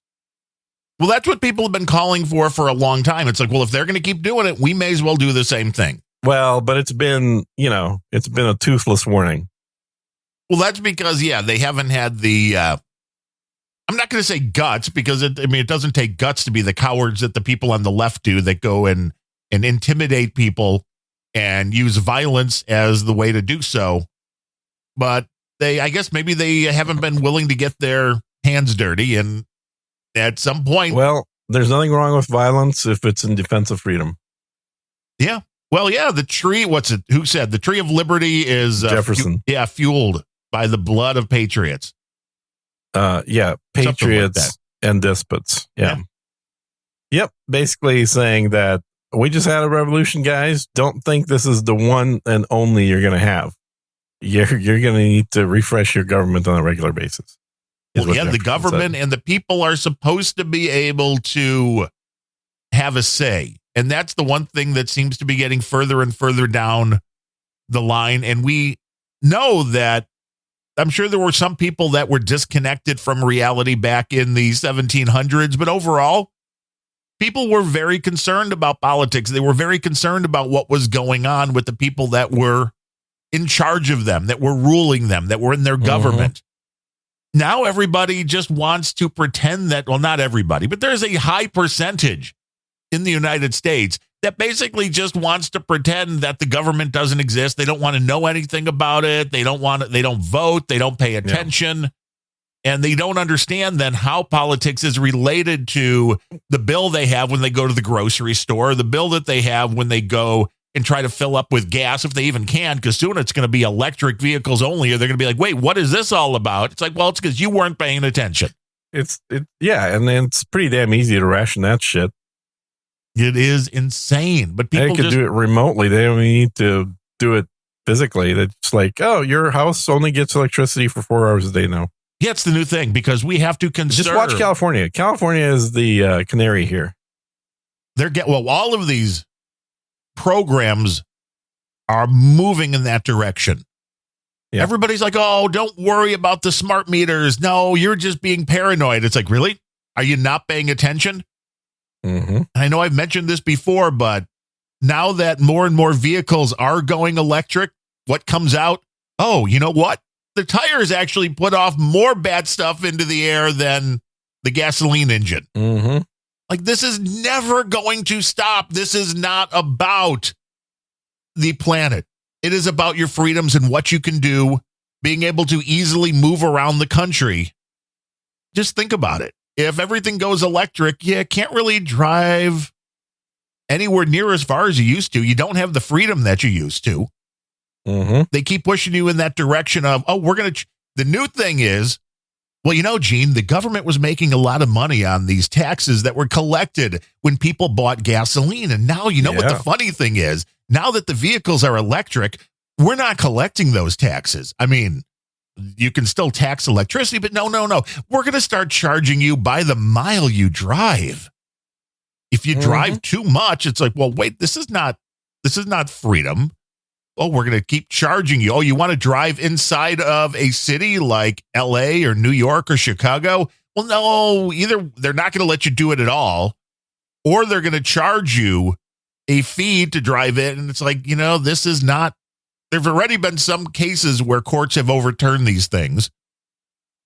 Well, that's what people have been calling for a long time. It's like, well, if they're going to keep doing it, we may as well do the same thing. Well, but it's been a toothless warning. Well, that's because, they haven't had the, I'm not going to say guts because it doesn't take guts to be the cowards that the people on the left do that go and intimidate people and use violence as the way to do so. But I guess maybe they haven't been willing to get their hands dirty. And at some point, well, there's nothing wrong with violence if it's in defense of freedom. Yeah. Well, yeah. The tree, who said the tree of liberty is Jefferson. Fueled by the blood of patriots. Patriots and despots. Yeah. Yep. Basically saying that we just had a revolution, guys. Don't think this is the one and only you're going to have. You're going to need to refresh your government on a regular basis. Well, yeah, the government and the people are supposed to be able to have a say. And that's the one thing that seems to be getting further and further down the line. And we know that I'm sure there were some people that were disconnected from reality back in the 1700s, but overall, people were very concerned about politics. They were very concerned about what was going on with the people that were in charge of them, that were ruling them, that were in their government. Now everybody just wants to pretend that, well, not everybody, but there's a high percentage in the United States that basically just wants to pretend that the government doesn't exist. They don't want to know anything about it. They don't vote. They don't pay attention. Yeah. And they don't understand then how politics is related to the bill they have when they go to the grocery store, the bill that they have when they go and try to fill up with gas, if they even can, because soon it's going to be electric vehicles only. Or they're going to be like, wait, what is this all about? It's like, well, it's because you weren't paying attention. And it's pretty damn easy to ration that shit. It is insane. But people could do it remotely. They don't need to do it physically. It's like, oh, your house only gets electricity for 4 hours a day now. Yeah, it's the new thing because we have to conserve. Just watch California. California is the canary here. all of these programs are moving in that direction. Yeah. Everybody's like, oh, don't worry about the smart meters. No, you're just being paranoid. It's like, really? Are you not paying attention? Mm-hmm. And I know I've mentioned this before, but now that more and more vehicles are going electric, what comes out? Oh, you know what? The tires actually put off more bad stuff into the air than the gasoline engine. Mm-hmm. Like, this is never going to stop. This is not about the planet. It is about your freedoms and what you can do, being able to easily move around the country. Just think about it. If everything goes electric, you can't really drive anywhere near as far as you used to. You don't have the freedom that you used to. Mm-hmm. They keep pushing you in that direction of, oh, we're going to. The new thing is, well, you know, Gene, the government was making a lot of money on these taxes that were collected when people bought gasoline. And now, you know what the funny thing is? Now that the vehicles are electric, we're not collecting those taxes. I mean, you can still tax electricity, but no. We're going to start charging you by the mile you drive. If you drive too much, it's like, well, wait, this is not freedom. Oh, we're going to keep charging you. Oh, you want to drive inside of a city like LA or New York or Chicago? Well, no, either they're not going to let you do it at all, or they're going to charge you a fee to drive in. And it's like, you know, this is not, there've already been some cases where courts have overturned these things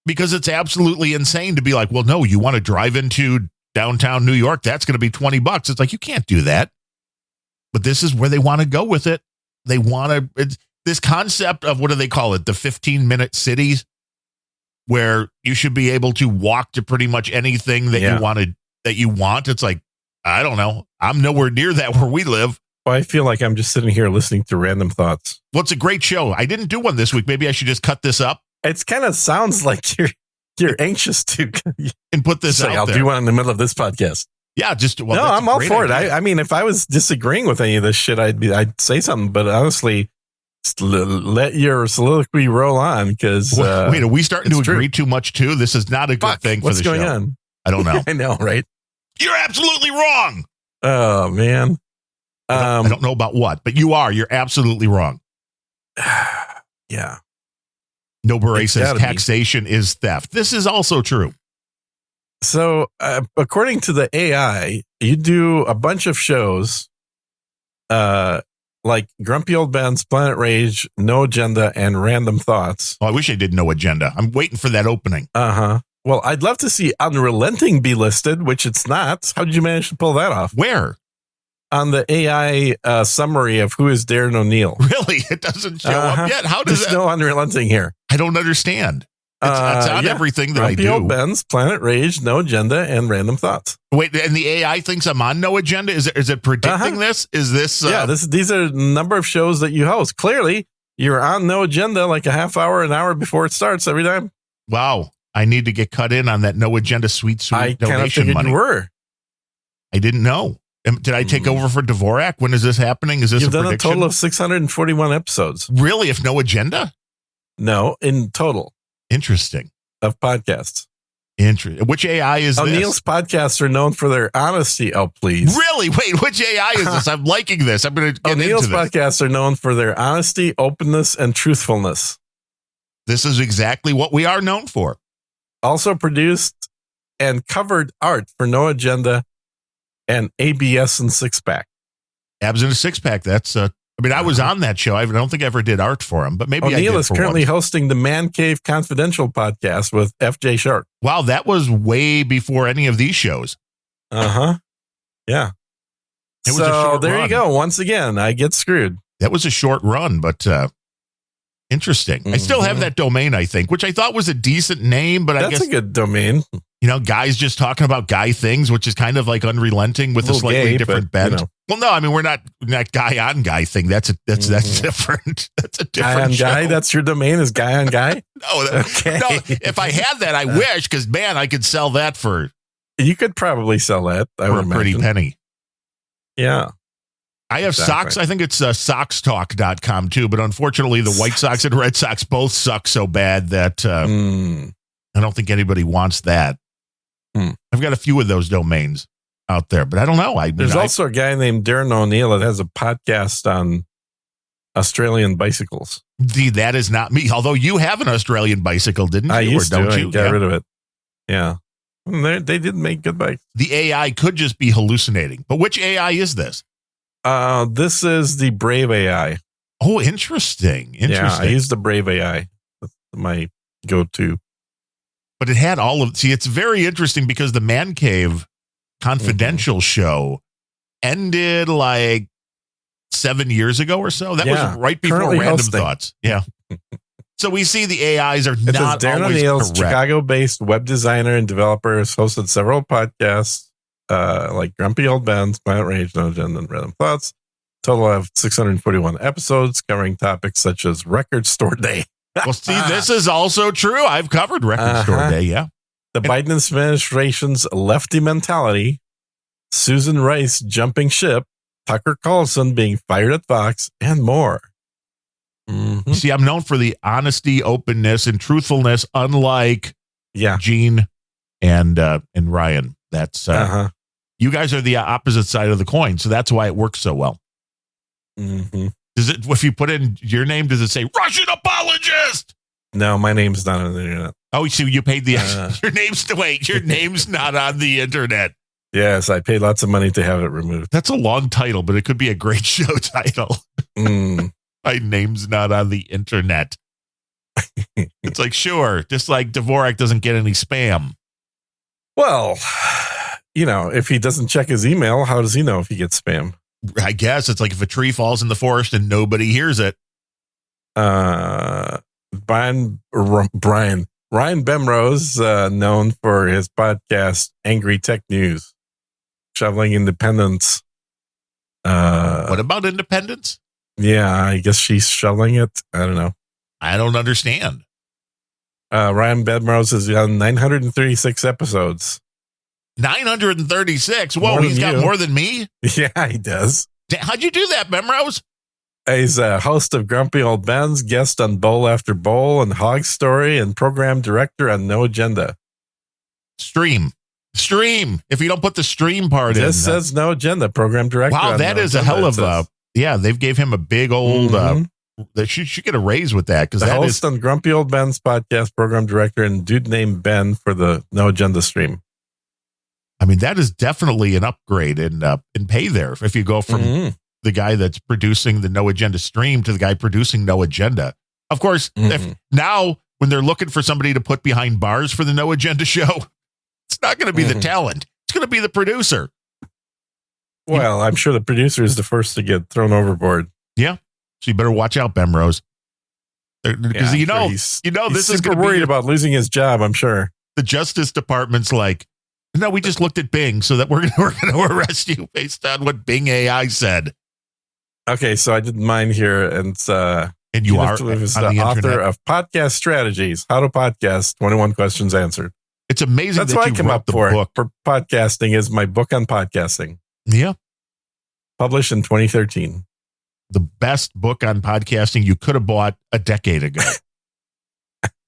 because it's absolutely insane to be like, well, no, you want to drive into downtown New York, that's going to be $20. It's like, you can't do that. But this is where they want to go with it. They want to, this concept of, what do they call it? The 15-minute cities, where you should be able to walk to pretty much anything that you want. It's like, I don't know. I'm nowhere near that where we live. Well, I feel like I'm just sitting here listening to random thoughts. Well, it's a great show. I didn't do one this week. Maybe I should just cut this up. It's kind of sounds like you're anxious to and put this out I'll there. do one in the middle of this podcast. Yeah, no, I'm all for it. I mean, if I was disagreeing with any of this shit, I'd say something. But honestly, let your soliloquy roll on, because wait, are we starting to agree too much too? This is not a good thing for the show. What's going on? I don't know. I know, right? You're absolutely wrong. Oh man, I don't know about what, but you are. You're absolutely wrong. Yeah. No Beret says taxation is theft. This is also true. So, according to the AI, you do a bunch of shows, like Grumpy Old Ben's Planet Rage, No Agenda, and Random Thoughts. Oh, I wish I did No Agenda. I'm waiting for that opening. Well, I'd love to see Unrelenting be listed, which it's not. How did you manage to pull that off? Where? On the AI summary of Who is Darren O'Neill. Really? It doesn't show up yet? How does There's no Unrelenting here. I don't understand. It's on everything that Grumpy I do. Old Ben's Planet Rage, No Agenda, and Random Thoughts. Wait, and the AI thinks I'm on No Agenda? Is it predicting this? Is this? These are the number of shows that you host. Clearly, you're on No Agenda like a half hour, an hour before it starts every time. Wow. I need to get cut in on that No Agenda sweet donation money. You were. I didn't know. Did I take over for Dvorak? When is this happening? Is this You've a done prediction? a total of 641 episodes. Really? If No Agenda? No, in total. Interesting. Of podcasts. Interesting. Which AI is this? O'Neill's podcasts are known for their honesty. Oh, please. Really? Wait, which AI is this? I'm liking this. I'm going to get O'Neill's into this. podcasts are known for their honesty, openness, and truthfulness. This is exactly what we are known for. Also produced and covered art for No Agenda and ABS and Six Pack. Abs in a Six Pack. That's I was on that show. I don't think I ever did art for him, but maybe O'Neill I did is currently once. hosting the Man Cave Confidential podcast with FJ Shark. Wow, that was way before any of these shows. Yeah. It was a so short there run. you go. Once again, I get screwed. That was a short run, but interesting. I still have that domain, I think, which I thought was a decent name, but I guess that's a good domain. Guys just talking about guy things, which is kind of like Unrelenting with a slightly different bent. Well, no, I mean, we're not guy on guy thing. That's different. That's a different guy on show. guy. That's your domain is guy on guy. No, Okay. no. If I had that, I wish, because man, I could sell that for You could probably sell that. I for would a pretty imagine. penny. Yeah. I have socks. I think it's sockstalk.com too, but unfortunately, the White Sox and Red Sox both suck so bad that I don't think anybody wants that. I've got a few of those domains. out there, but I don't know. There's also a guy named Darren O'Neill that has a podcast on Australian bicycles. That is not me. Although you have an Australian bicycle, didn't you? I used or don't to. you? I got rid of it. Yeah. They did make good bikes. The AI could just be hallucinating. But which AI is this? This is the Brave AI. Oh, interesting. Yeah, I use the Brave AI. That's my go-to. But it had all of... See, it's very interesting because the Man Cave Confidential show ended like 7 years ago or so. That was right before currently Random hosting. Thoughts. Yeah. So we see the AIs are It not says Darren always O'Neill's correct. Chicago-based web designer and developer has hosted several podcasts like Grumpy Old Ben's, Planet Rage, No Agenda, and Random Thoughts. Total of 641 episodes covering topics such as Record Store Day. Well, see, this is also true. I've covered Record Store Day, yeah. The Biden administration's lefty mentality, Susan Rice jumping ship, Tucker Carlson being fired at Fox, and more. Mm-hmm. See, I'm known for the honesty, openness, and truthfulness, unlike Gene and Ryan. That's you guys are the opposite side of the coin, so that's why it works so well. Mm-hmm. Does it? If you put in your name, does it say Russian apologist? No, my name's not on the internet. Oh, so you paid the your name's your name's not on the internet. Yes, I paid lots of money to have it removed. That's a long title, but it could be a great show title. My name's not on the internet. It's like, sure, just like Dvorak doesn't get any spam. Well, if he doesn't check his email, how does he know if he gets spam? I guess it's like if a tree falls in the forest and nobody hears it. Ryan Bemrose, known for his podcast Angry Tech News, shoveling independence. What about independence? Yeah, I guess she's shoveling it. I don't know. I don't understand. Ryan Bemrose is on 936 episodes. 936? Whoa, he's got more than me? Yeah, he does. How'd you do that, Bemrose? He's a host of Grumpy Old Ben's, guest on Bowl After Bowl and Hog Story, and program director on No Agenda. Stream. If you don't put the stream part in. This says No Agenda, program director. Wow, that is a hell of a... Yeah, they've gave him a big old... They should get a raise with that. The host on Grumpy Old Ben's podcast, program director, and dude named Ben for the No Agenda stream. I mean, that is definitely an upgrade in pay there. If you go from the guy that's producing the No Agenda stream to the guy producing No Agenda. Of course, if now when they're looking for somebody to put behind bars for the No Agenda show, it's not going to be the talent. It's going to be the producer. Well, I'm sure the producer is the first to get thrown overboard. Yeah. So you better watch out, Bemrose. Because he's this is super worried about losing his job, I'm sure. The Justice Department's like, no, we just looked at Bing, so that we're going to arrest you based on what Bing AI said. Okay, so I did mine here, and you are the author of Podcast Strategies: How to Podcast 21 Questions Answered. It's amazing. That's what I come up for podcasting. Is my book on podcasting? Yeah, published in 2013. The best book on podcasting you could have bought a decade ago.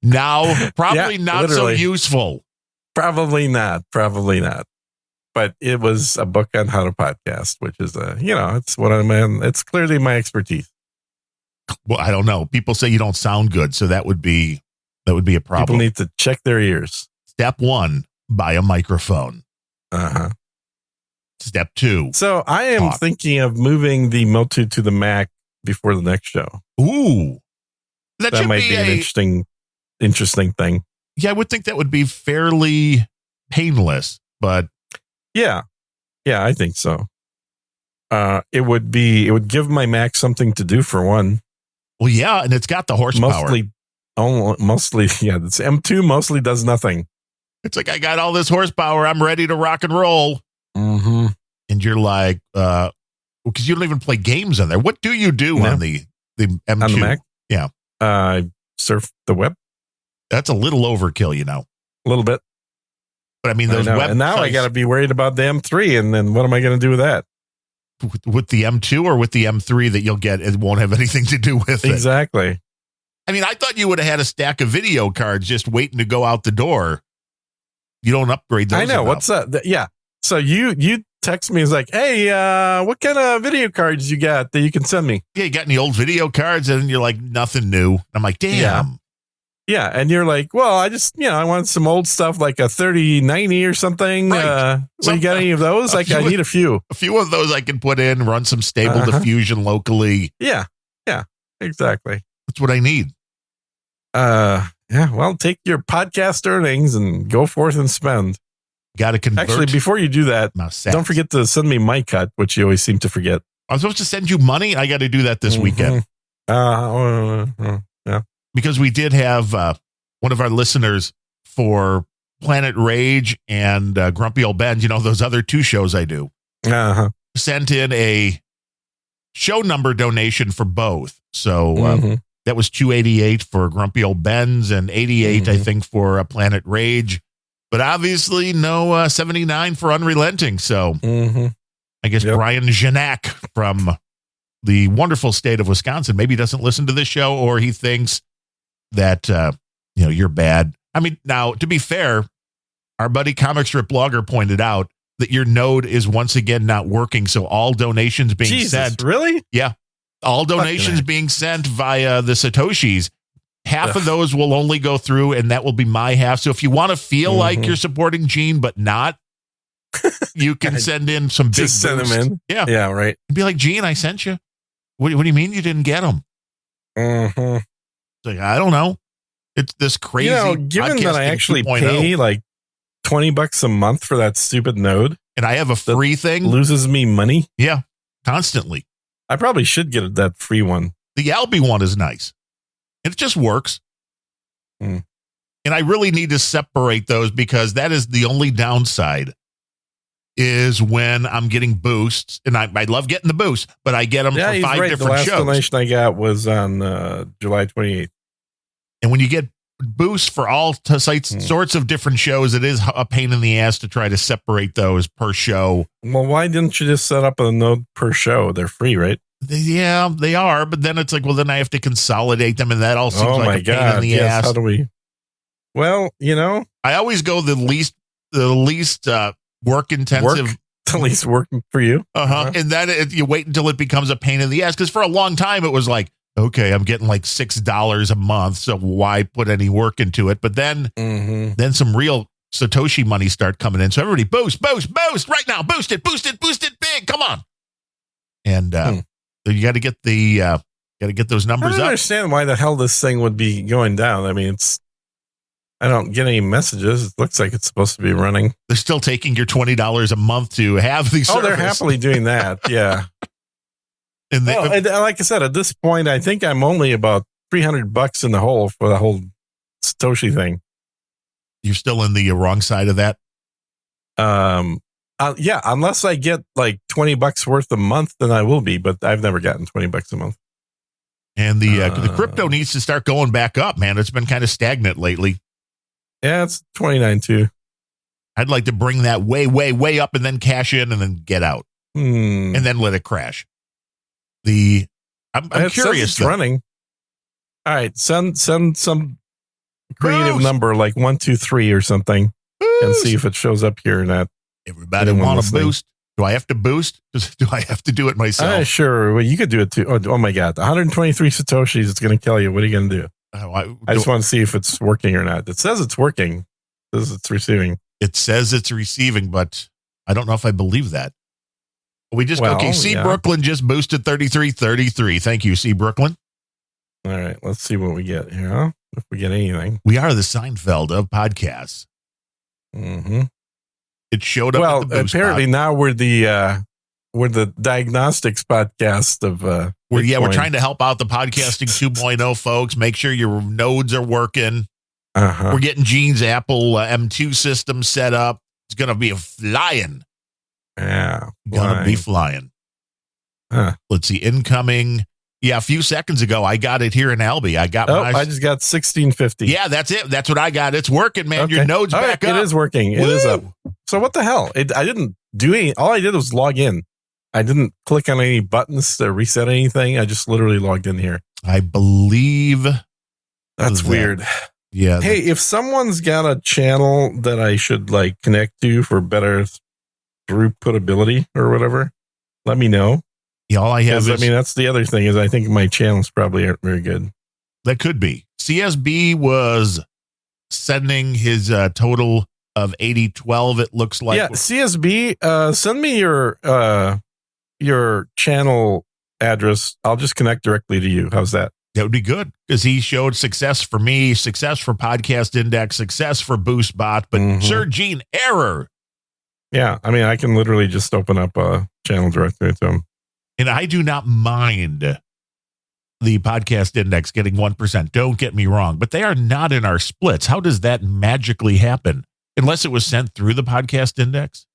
Now, probably not literally. So useful. Probably not. But it was a book on how to podcast, which is it's what I'm in. It's clearly my expertise. Well, I don't know. People say you don't sound good, so that would be a problem. People need to check their ears. Step 1, buy a microphone. Step 2. So I am thinking of moving the Motu to the Mac before the next show. Ooh, that might be an interesting thing. Yeah, I would think that would be fairly painless, but yeah, I think so. It would give my Mac something to do for one. Well, yeah, and it's got the horsepower. Mostly, yeah. This M2 mostly does nothing. It's like, I got all this horsepower. I'm ready to rock and roll. Mm-hmm. And you're like, because you don't even play games on there. What do you do on the M2? On the Mac? Yeah. Surf the web. That's a little overkill, A little bit. But I mean, those web. And now I got to be worried about the M3. And then what am I going to do with that? With the M2 or with the M3 that you'll get, it won't have anything to do with it. Exactly. I mean, I thought you would have had a stack of video cards just waiting to go out the door. You don't upgrade those. I know. Enough. What's that? Yeah. So you text me, is like, hey, what kind of video cards you got that you can send me? Yeah, you got any old video cards? And you're like, nothing new. I'm like, damn. Yeah, and you're like, well, I want some old stuff like a 3090 or something. Right. So you got any of those? Like, I need a few. A few of those I can put in, run some stable diffusion locally. Yeah, exactly. That's what I need. Yeah, well, take your podcast earnings and go forth and spend. Got to convert. Actually, before you do that, don't forget to send me my cut, which you always seem to forget. I'm supposed to send you money. I got to do that this weekend. Yeah. Because we did have one of our listeners for Planet Rage and Grumpy Old Ben, those other two shows I do, sent in a show number donation for both. So that was $288 for Grumpy Old Ben's and $88, I think, for Planet Rage. But obviously no $79 for Unrelenting. So I guess Brian Janak from the wonderful state of Wisconsin maybe doesn't listen to this show, or he thinks that, you're bad. I mean, now, to be fair, our buddy Comic Strip Blogger pointed out that your node is once again not working. So all donations being sent. Really? Yeah. All donations being sent via the Satoshis. Half of those will only go through, and that will be my half. So if you want to feel like you're supporting Gene, but not, you can send in some big Just send them in. Yeah. Yeah, right. Be like, Gene, I sent you. What do you mean you didn't get them? Like, I don't know. It's this crazy. Given that I actually pay like $20 a month for that stupid node, and I have a free thing, loses me money. Yeah, constantly. I probably should get that free one. The Albi one is nice. It just works. And I really need to separate those, because that is the only downside, is when I'm getting boosts, and I love getting the boosts, but I get them for 5 different the last shows. donation I got was on July 28th. And when you get boosts for all sorts of different shows, it is a pain in the ass to try to separate those per show. Well, why didn't you just set up a node per show? They're free, right? Yeah, they are. But then it's like, well, then I have to consolidate them, and that all seems like a pain in the ass. How do we? Well, I always go the least work intensive. The least working for you. And then you wait until it becomes a pain in the ass, because for a long time it was like, okay, I'm getting like $6 a month, so why put any work into it? But then some real Satoshi money start coming in. So everybody boost right now. Boost it big. Come on. And you got to get those numbers I don't up. understand why the hell this thing would be going down. I mean, I don't get any messages. It looks like it's supposed to be running. They're still taking your $20 a month to have these. Oh, they're happily doing that. Yeah. And like I said, at this point, I think I'm only about $300 in the hole for the whole Satoshi thing. You're still in the wrong side of that. Yeah, unless I get like $20 worth a month, then I will be. But I've never gotten $20 a month. And the crypto needs to start going back up, man. It's been kind of stagnant lately. Yeah, it's 29 too. I'd like to bring that way, way, way up, and then cash in, and then get out, and then let it crash. I'm curious. It's running. All right, send some creative number like 123 or something, and see if it shows up here or not. Everybody want a boost? Do I have to boost? Do I have to do it myself? Sure. Well, you could do it too. Oh my God, 123 Satoshis. It's going to kill you. What are you going to do? I just want to see if it's working or not. It says it's working. It says it's receiving. It says it's receiving, but I don't know if I believe that. C. Brooklyn just boosted 33. Thank you, C. Brooklyn. All right, let's see what we get here. Huh? If we get anything. We are the Seinfeld of podcasts. It showed up. Well, at the boost apparently now we're the diagnostics podcast of. We're trying to help out the podcasting 2.0 folks. Make sure your nodes are working. We're getting Gene's Apple M2 system set up. It's going to be flying. Yeah. Gonna be flying. Let's see. Incoming. Yeah, a few seconds ago, I got it here in Albi. I got I just got 1650. Yeah, that's it. That's what I got. It's working, man. Okay. Your node's back up. It is working. Woo! It is up. So what the hell? I didn't do any. All I did was log in. I didn't click on any buttons to reset anything. I just literally logged in here. I believe that's weird. Yeah. Hey, if someone's got a channel that I should like connect to for better throughputability or whatever, let me know. Yeah, all I have is, that's the other thing is I think my channels probably aren't very good. That could be. CSB was sending his total of 8012. It looks like. Yeah, CSB. Send me your channel address. I'll just connect directly to you. How's that? That would be good because he showed success for me, success for Podcast Index, success for BoostBot, but Sir Gene, error. Yeah, I mean, I can literally just open up a channel directory to him. And I do not mind the Podcast Index getting 1%. Don't get me wrong, but they are not in our splits. How does that magically happen? Unless it was sent through the Podcast Index?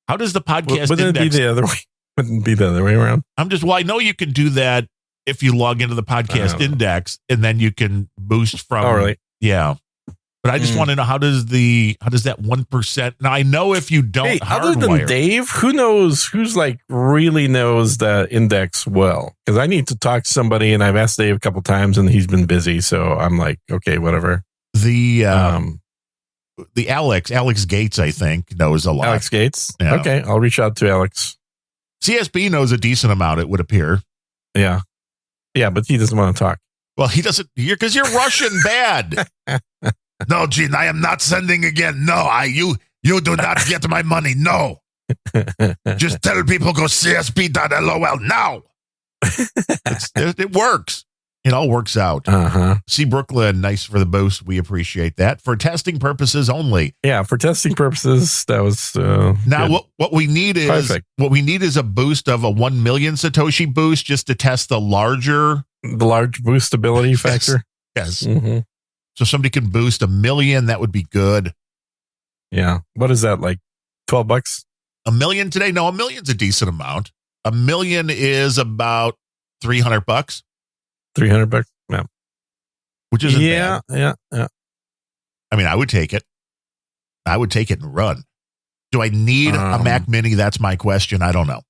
How does the Podcast Wouldn't Index... it be the other way? Wouldn't it be the other way around? I know you can do that if you log into the Podcast Index, and then you can boost from... Oh, really? Yeah. But I just want to know, how does that 1%... Now, I know if you don't other than Dave, who knows, who's like really knows the index well? Because I need to talk to somebody, and I've asked Dave a couple times, and he's been busy, so I'm like, okay, whatever. The Alex Gates, I think, knows a lot. Alex Gates? Yeah. Okay, I'll reach out to Alex. CSB knows a decent amount, it would appear. Yeah. Yeah, but he doesn't want to talk. Well, he doesn't, because you're Russian bad. No, Gene, I am not sending again. No, you do not get my money. No. Just tell people go csb.lol now. It works. It all works out. See Brooklyn, nice for the boost. We appreciate that. For testing purposes only. Yeah, for testing purposes, that was now what we need is perfect. What we need is a boost of a 1 million Satoshi boost just to test the large boostability factor. Yes. Mm-hmm. So somebody can boost 1 million, that would be good. Yeah. What is that, like $12? $1 million today? No, $1 million's a decent amount. $1 million is about $300. $300? Yeah. Which isn't bad. Yeah. I mean, I would take it. I would take it and run. Do I need a Mac Mini? That's my question. I don't know.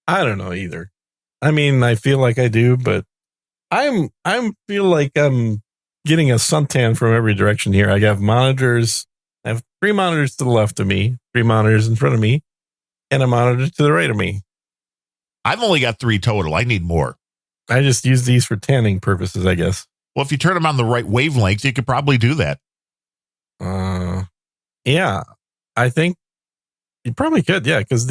I don't know either. I mean, I feel like I do, but I feel like I'm getting a suntan from every direction here. I have monitors. I have 3 monitors to the left of me, 3 monitors in front of me, and a monitor to the right of me. I've only got 3 total. I need more. I just use these for tanning purposes, I guess. Well, if you turn them on the right wavelengths, you could probably do that. Yeah, I think you probably could. Yeah, because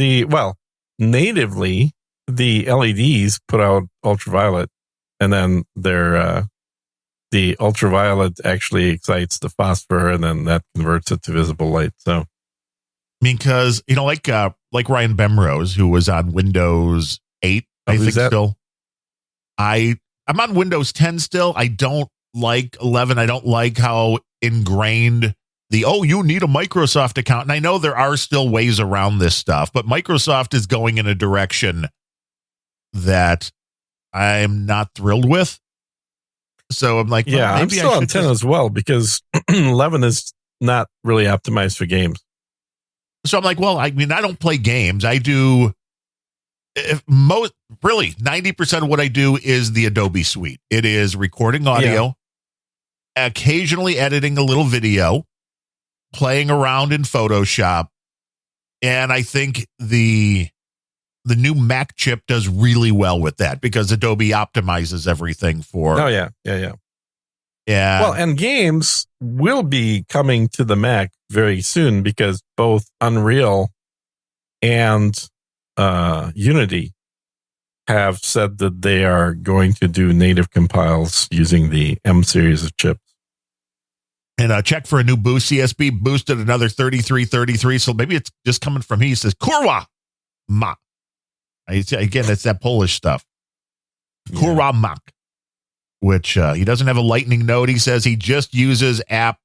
natively the LEDs put out ultraviolet, and then the ultraviolet actually excites the phosphor, and then that converts it to visible light. So, because like Ryan Bemrose, who was on Windows 8, I think still. I'm on Windows 10 still. I don't like 11. I don't like how ingrained you need a Microsoft account. And I know there are still ways around this stuff, but Microsoft is going in a direction that I'm not thrilled with. So I'm like, yeah, I'm still on 10 as well, because 11 is not really optimized for games. So I'm like, well, I mean, I don't play games. I do. Really 90% of what I do is the Adobe suite. It is recording audio, occasionally editing a little video, playing around in Photoshop. And I think the new Mac chip does really well with that, because Adobe optimizes everything for. Oh, yeah. Well, and games will be coming to the Mac very soon, because both Unreal and Unity have said that they are going to do native compiles using the M series of chips. And check for a new boost. CSB boosted another 3333. So maybe it's just coming from he says Kurwa Ma. Again, it's that Polish stuff. Kurwa Mak, which he doesn't have a lightning node. He says he just uses app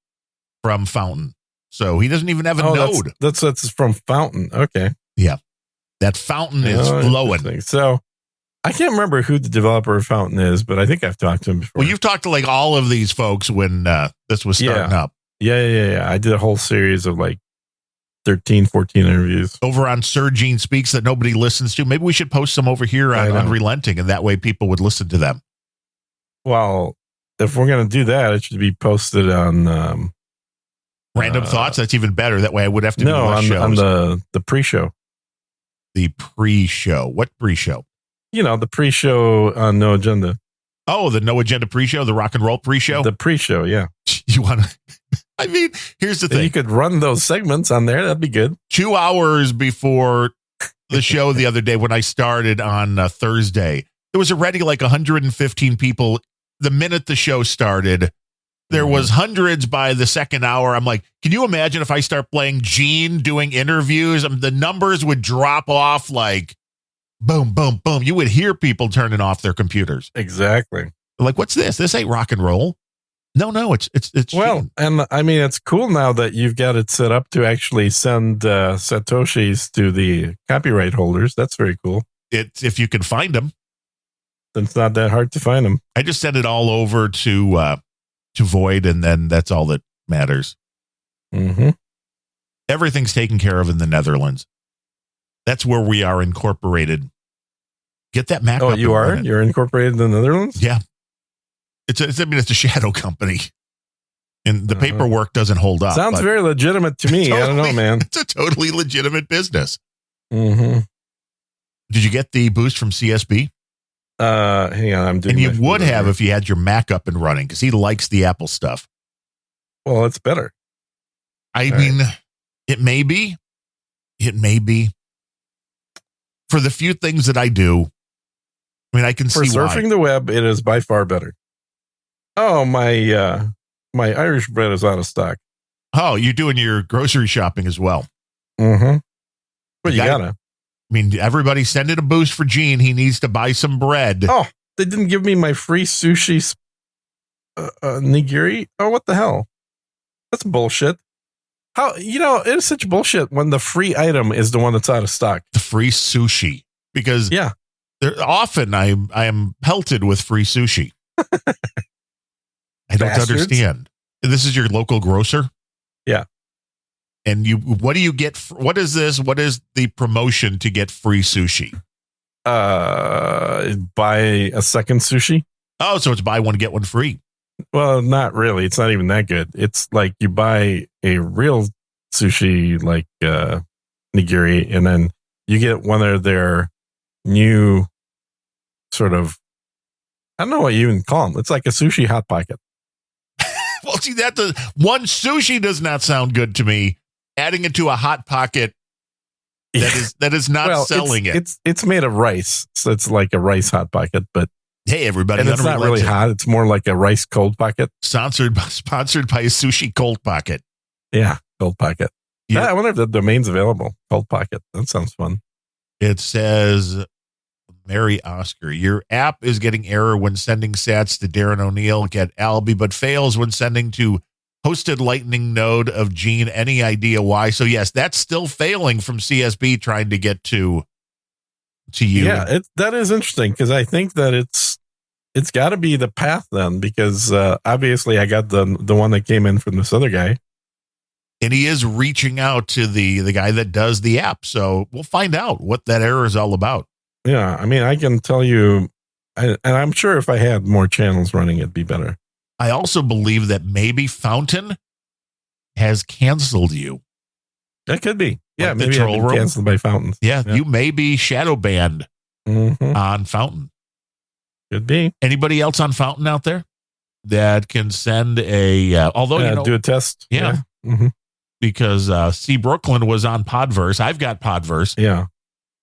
from Fountain. So he doesn't even have a node. That's from Fountain. Okay. Yeah. That Fountain is flowing. So I can't remember who the developer of Fountain is, but I think I've talked to him before. Well, you've talked to like all of these folks when this was starting up. Yeah. I did a whole series of like 13, 14 interviews. Over on Sir Gene Speaks that nobody listens to. Maybe we should post some over here on Relenting, and that way people would listen to them. Well, if we're going to do that, it should be posted on Random thoughts. That's even better. That way I would have to do No, less on shows. the pre-show. The pre-show. What pre-show? The pre-show on No Agenda. Oh, the No Agenda pre-show, the rock and roll pre-show. The pre-show, yeah. You want to? I mean, here's the thing. You could run those segments on there. That'd be good. 2 hours before the show the other day when I started on Thursday, there was already like 115 people. The minute the show started, there was hundreds by the second hour. I'm like, can you imagine if I start playing Gene doing interviews? The numbers would drop off like boom, boom, boom. You would hear people turning off their computers. Exactly. Like, what's this? This ain't rock and roll. No, it's well, Gene. and I mean, it's cool now that you've got it set up to actually send Satoshis to the copyright holders. That's very cool. It's if you can find them. It's not that hard to find them. I just sent it all over to Void, and then that's all that matters. Mm-hmm. Everything's taken care of in the Netherlands. That's where we are incorporated. Get that Mac. Oh, you are? Running. You're incorporated in the Netherlands? Yeah. It's a shadow company. And the paperwork doesn't hold up. Sounds very legitimate to me. I don't know, man. It's a totally legitimate business. Mm-hmm. Did you get the boost from CSB? Hang on, I'm doing. And you would have if you had your Mac up and running, because he likes the Apple stuff. Well, it's better. I mean, it may be. It may be. For the few things that I do, I mean, I can see for surfing the web, it is by far better. Oh, my Irish bread is out of stock. Oh, you're doing your grocery shopping as well. Mm-hmm. But you gotta. I mean, everybody send it a boost for Gene. He needs to buy some bread. Oh, they didn't give me my free sushi nigiri. Oh, what the hell? That's bullshit. How, it is such bullshit when the free item is the one that's out of stock. The free sushi. Because often I am pelted with free sushi. I don't understand. This is your local grocer? Yeah. And what do you get? What is this? What is the promotion to get free sushi? Buy a second sushi. Oh, so it's buy one, get one free. Well, not really. It's not even that good. It's like you buy a real sushi, like nigiri, and then you get one of their new sort of, I don't know what you even call them. It's like a sushi hot pocket. Well, see, one sushi does not sound good to me. Adding it to a hot pocket that is not selling it. It's made of rice, so it's like a rice hot pocket. But hey, everybody, and it's not really hot. It's more like a rice cold pocket. Sponsored by a sushi cold pocket. Yeah, cold pocket. Yeah, I wonder if the domain's available. Cold pocket. That sounds fun. It says, Mary Oscar, your app is getting error when sending sats to Darren O'Neill, get Albie, but fails when sending to hosted Lightning node of Gene. Any idea why? So yes, that's still failing from CSB trying to get to you. Yeah, that is interesting because I think that it's got to be the path then, because obviously I got the one that came in from this other guy. And he is reaching out to the guy that does the app. So we'll find out what that error is all about. Yeah, I mean, I can tell you, and I'm sure if I had more channels running, it'd be better. I also believe that maybe Fountain has canceled you. That could be. Yeah, like maybe I've been canceled by Fountain. Yeah, you may be shadow banned on Fountain. Could be. Anybody else on Fountain out there that can send a, do a test? Yeah. Mm-hmm. Because C. Brooklyn was on Podverse. I've got Podverse. Yeah.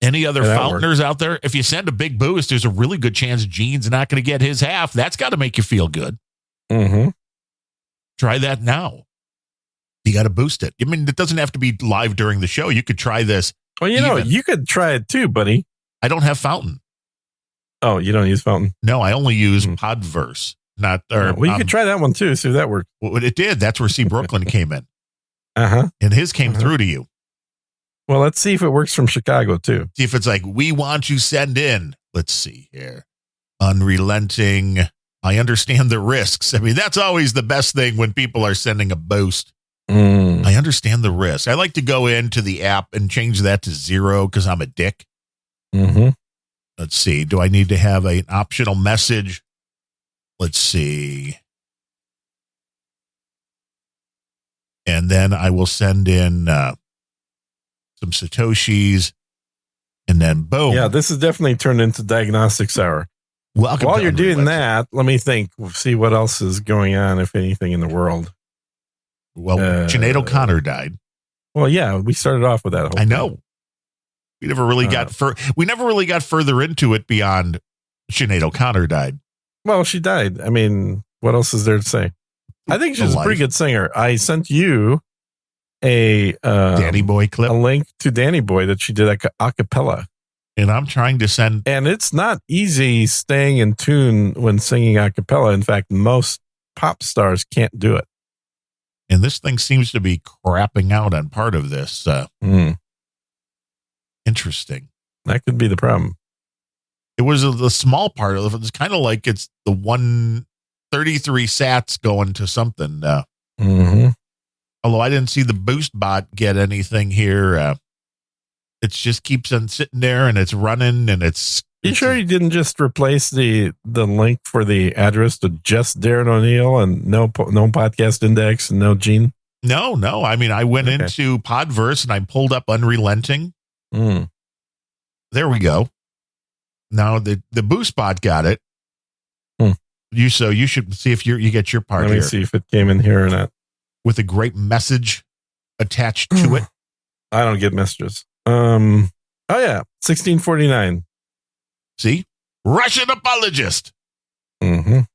Any other Fountainers out there? If you send a big boost, there's a really good chance Gene's not going to get his half. That's got to make you feel good. Mm-hmm. Try that now. You got to boost it. I mean, it doesn't have to be live during the show. You could try this. Well, you could try it too, buddy. I don't have Fountain. Oh, you don't use Fountain? No, I only use Podverse. Well, you could try that one too. See if that works. Well, it did. That's where C. Brooklyn came in. Uh-huh. And his came through to you. Well, let's see if it works from Chicago too. See if it's like, we want you send in. Let's see here. Unrelenting. I understand the risks. I mean, that's always the best thing when people are sending a boost. I understand the risk. I like to go into the app and change that to 0 because I'm a dick. Mm-hmm. Let's see. Do I need to have an optional message? Let's see. and then I will send in some Satoshis, and then boom. Yeah, this is definitely turned into Diagnostics Hour. Welcome. While you're doing that, let me think. See what else is going on, if anything, in the world. Well, Sinead O'Connor died. Well, yeah, we started off with that. I know. We never really got further into it beyond Sinead O'Connor died. Well, she died. I mean, what else is there to say? I think she's a pretty good singer. I sent you a Danny Boy clip, a link to Danny Boy that she did a cappella. And I'm trying to send. And it's not easy staying in tune when singing a cappella. In fact, most pop stars can't do it. And this thing seems to be crapping out on part of this. Interesting. That could be the problem. It was the small part of it. It's kind of like it's the 133 sats going to something. Although I didn't see the boost bot get anything here. It just keeps on sitting there and it's running and it's. You sure you didn't just replace the link for the address to just Darren O'Neill and no podcast index and no Gene? No. I mean, I went into Podverse and I pulled up Unrelenting. There we go. Now the boost bot got it. You should see if you get your part. Let me see if it came in here or not. With a great message attached to it. I don't get messages. Oh yeah, 1649. See, Russian apologist. So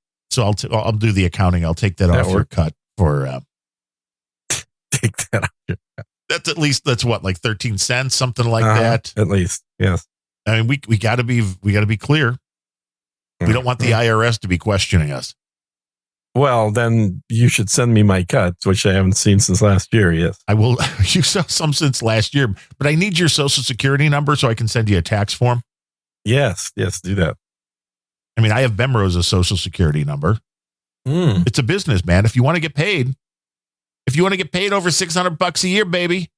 I'll do the accounting. I'll take that off your cut for. Take that off. That's what, like 13 cents, something like that. At least, yes. I mean, we got to be clear. We don't want the IRS to be questioning us. Well, then you should send me my cuts, which I haven't seen since last year. Yes, I will. You saw some since last year, but I need your social security number so I can send you a tax form. Yes, do that. I mean, I have Bemrose's social security number. It's a business, man. If you want to get paid over $600 a year, baby.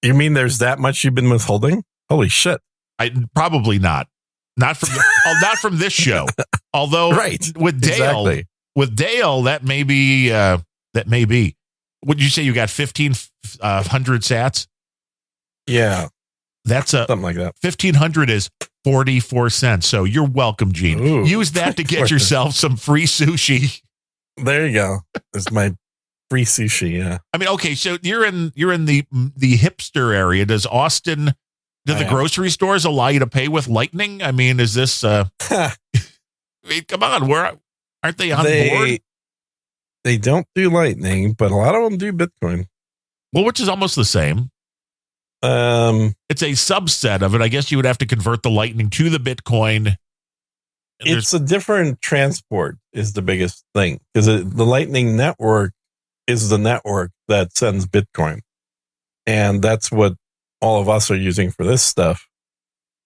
You mean there's that much you've been withholding? Holy shit! Probably not. Not from this show. Although, with Dale, that may be. Would you say you got 1,500 sats? Yeah, that's something like that. 1,500 is 44 cents. So you're welcome, Gene. Ooh, use that to get yourself some free sushi. There you go. It's my free sushi. Yeah. I mean, okay. So you're in the hipster area. Does Austin? Do the grocery stores allow you to pay with Lightning? I mean, is this? I mean, come on, aren't they on board? They don't do Lightning, but a lot of them do Bitcoin. Well, which is almost the same. It's a subset of it. I guess you would have to convert the Lightning to the Bitcoin. It's a different transport is the biggest thing because the Lightning network is the network that sends Bitcoin, and that's what all of us are using for this stuff,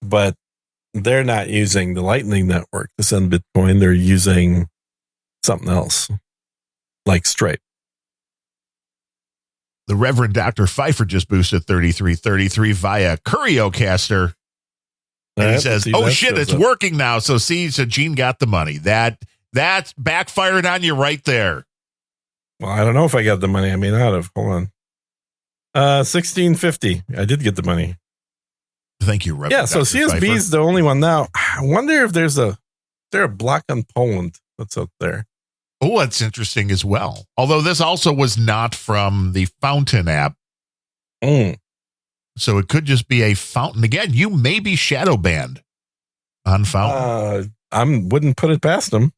but they're not using the Lightning network to send Bitcoin. They're using something else like Stripe. The Reverend Dr. Pfeiffer just boosted 3333 via Curiocaster. And he says, oh shit, it's working now. So Gene got the money. That's backfired on you right there. Well, I don't know if I got the money. I may not have. Hold on. 1650. I did get the money. Thank you, Reverend. Yeah, so CSB is the only one now. I wonder if there's a block on Poland that's out there. Oh, that's interesting as well. Although this also was not from the Fountain app. So it could just be a Fountain. Again, you may be shadow banned on Fountain. I wouldn't put it past them.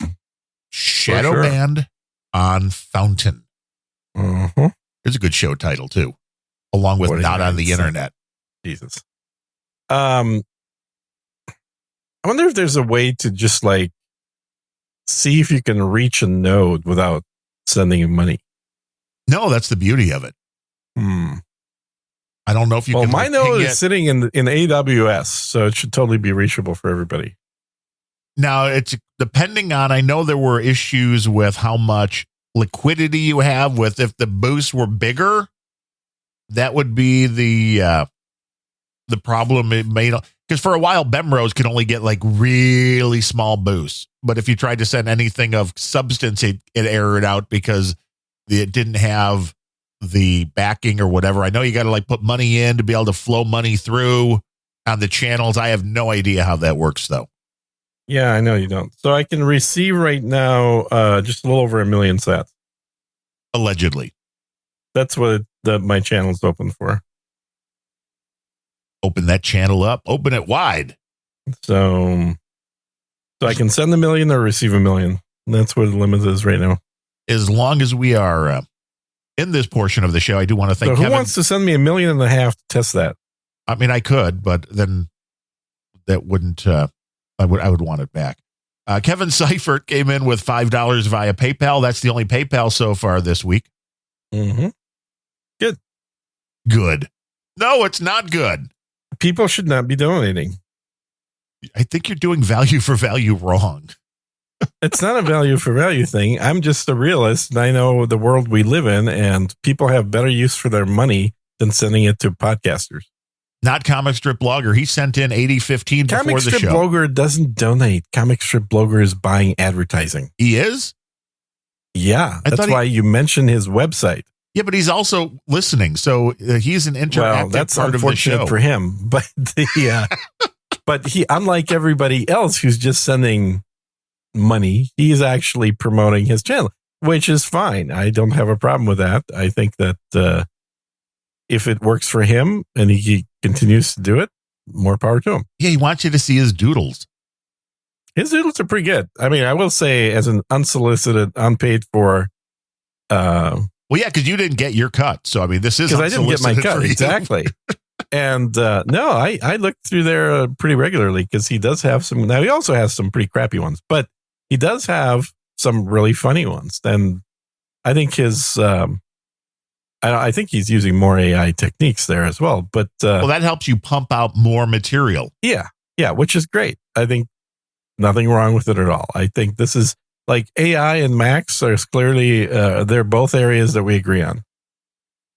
Shadow banned on Fountain. There's a good show title too. Along with Not on the Internet. Jesus. I wonder if there's a way to just like see if you can reach a node without sending money. No, that's the beauty of it. I don't know if you can. Well, my node is sitting in AWS, so it should totally be reachable for everybody. Now, it's depending on, I know there were issues with how much liquidity you have with, if the boosts were bigger, that would be the problem. It may not, because for a while Bemrose could only get like really small boosts, but if you tried to send anything of substance, it errored out because it didn't have the backing or whatever. I know you got to like put money in to be able to flow money through on the channels. I have no idea how that works though. Yeah, I know you don't. So I can receive right now just a little over 1 million sats. Allegedly. That's what my channel's open for. Open that channel up. Open it wide. So I can send 1 million or receive 1 million. That's what the limit is right now. As long as we are in this portion of the show, I do want to thank so who Kevin. wants to send me 1.5 million to test that? I mean, I could, but then that wouldn't. I would want it back. Kevin Seifert came in with $5 via PayPal. That's the only PayPal so far this week. Mm-hmm. Good. No, it's not good. People should not be donating. I think you're doing value for value wrong. It's not a value for value thing. I'm just a realist, and I know the world we live in, and people have better use for their money than sending it to podcasters. Not Comic Strip Blogger. He sent in 8015 before Comic the Strip show. Blogger doesn't donate. Comic Strip Blogger is buying advertising. He is? Yeah, I that's thought why you mentioned his website. Yeah, but he's also listening, so he's an interactive Well, that's part of the unfortunate show. for him, but but he, unlike everybody else who's just sending money, he's actually promoting his channel, which is fine. I don't have a problem with that. I think that if it works for him and he continues to do it, more power to him. Yeah, he wants you to see his doodles. His doodles are pretty good. I mean, I will say, as an unsolicited, unpaid for. Well, yeah, because you didn't get your cut. So, I mean, this is because I didn't get my unsolicited cut. for you. Exactly. And no, I look through there pretty regularly because he does have some. Now, he also has some pretty crappy ones, but he does have some really funny ones. And I think his, I think he's using more AI techniques there as well. But Well, that helps you pump out more material. yeah, which is great. I think nothing wrong with it at all. I think this is like AI and Max are clearly, they're both areas that we agree on.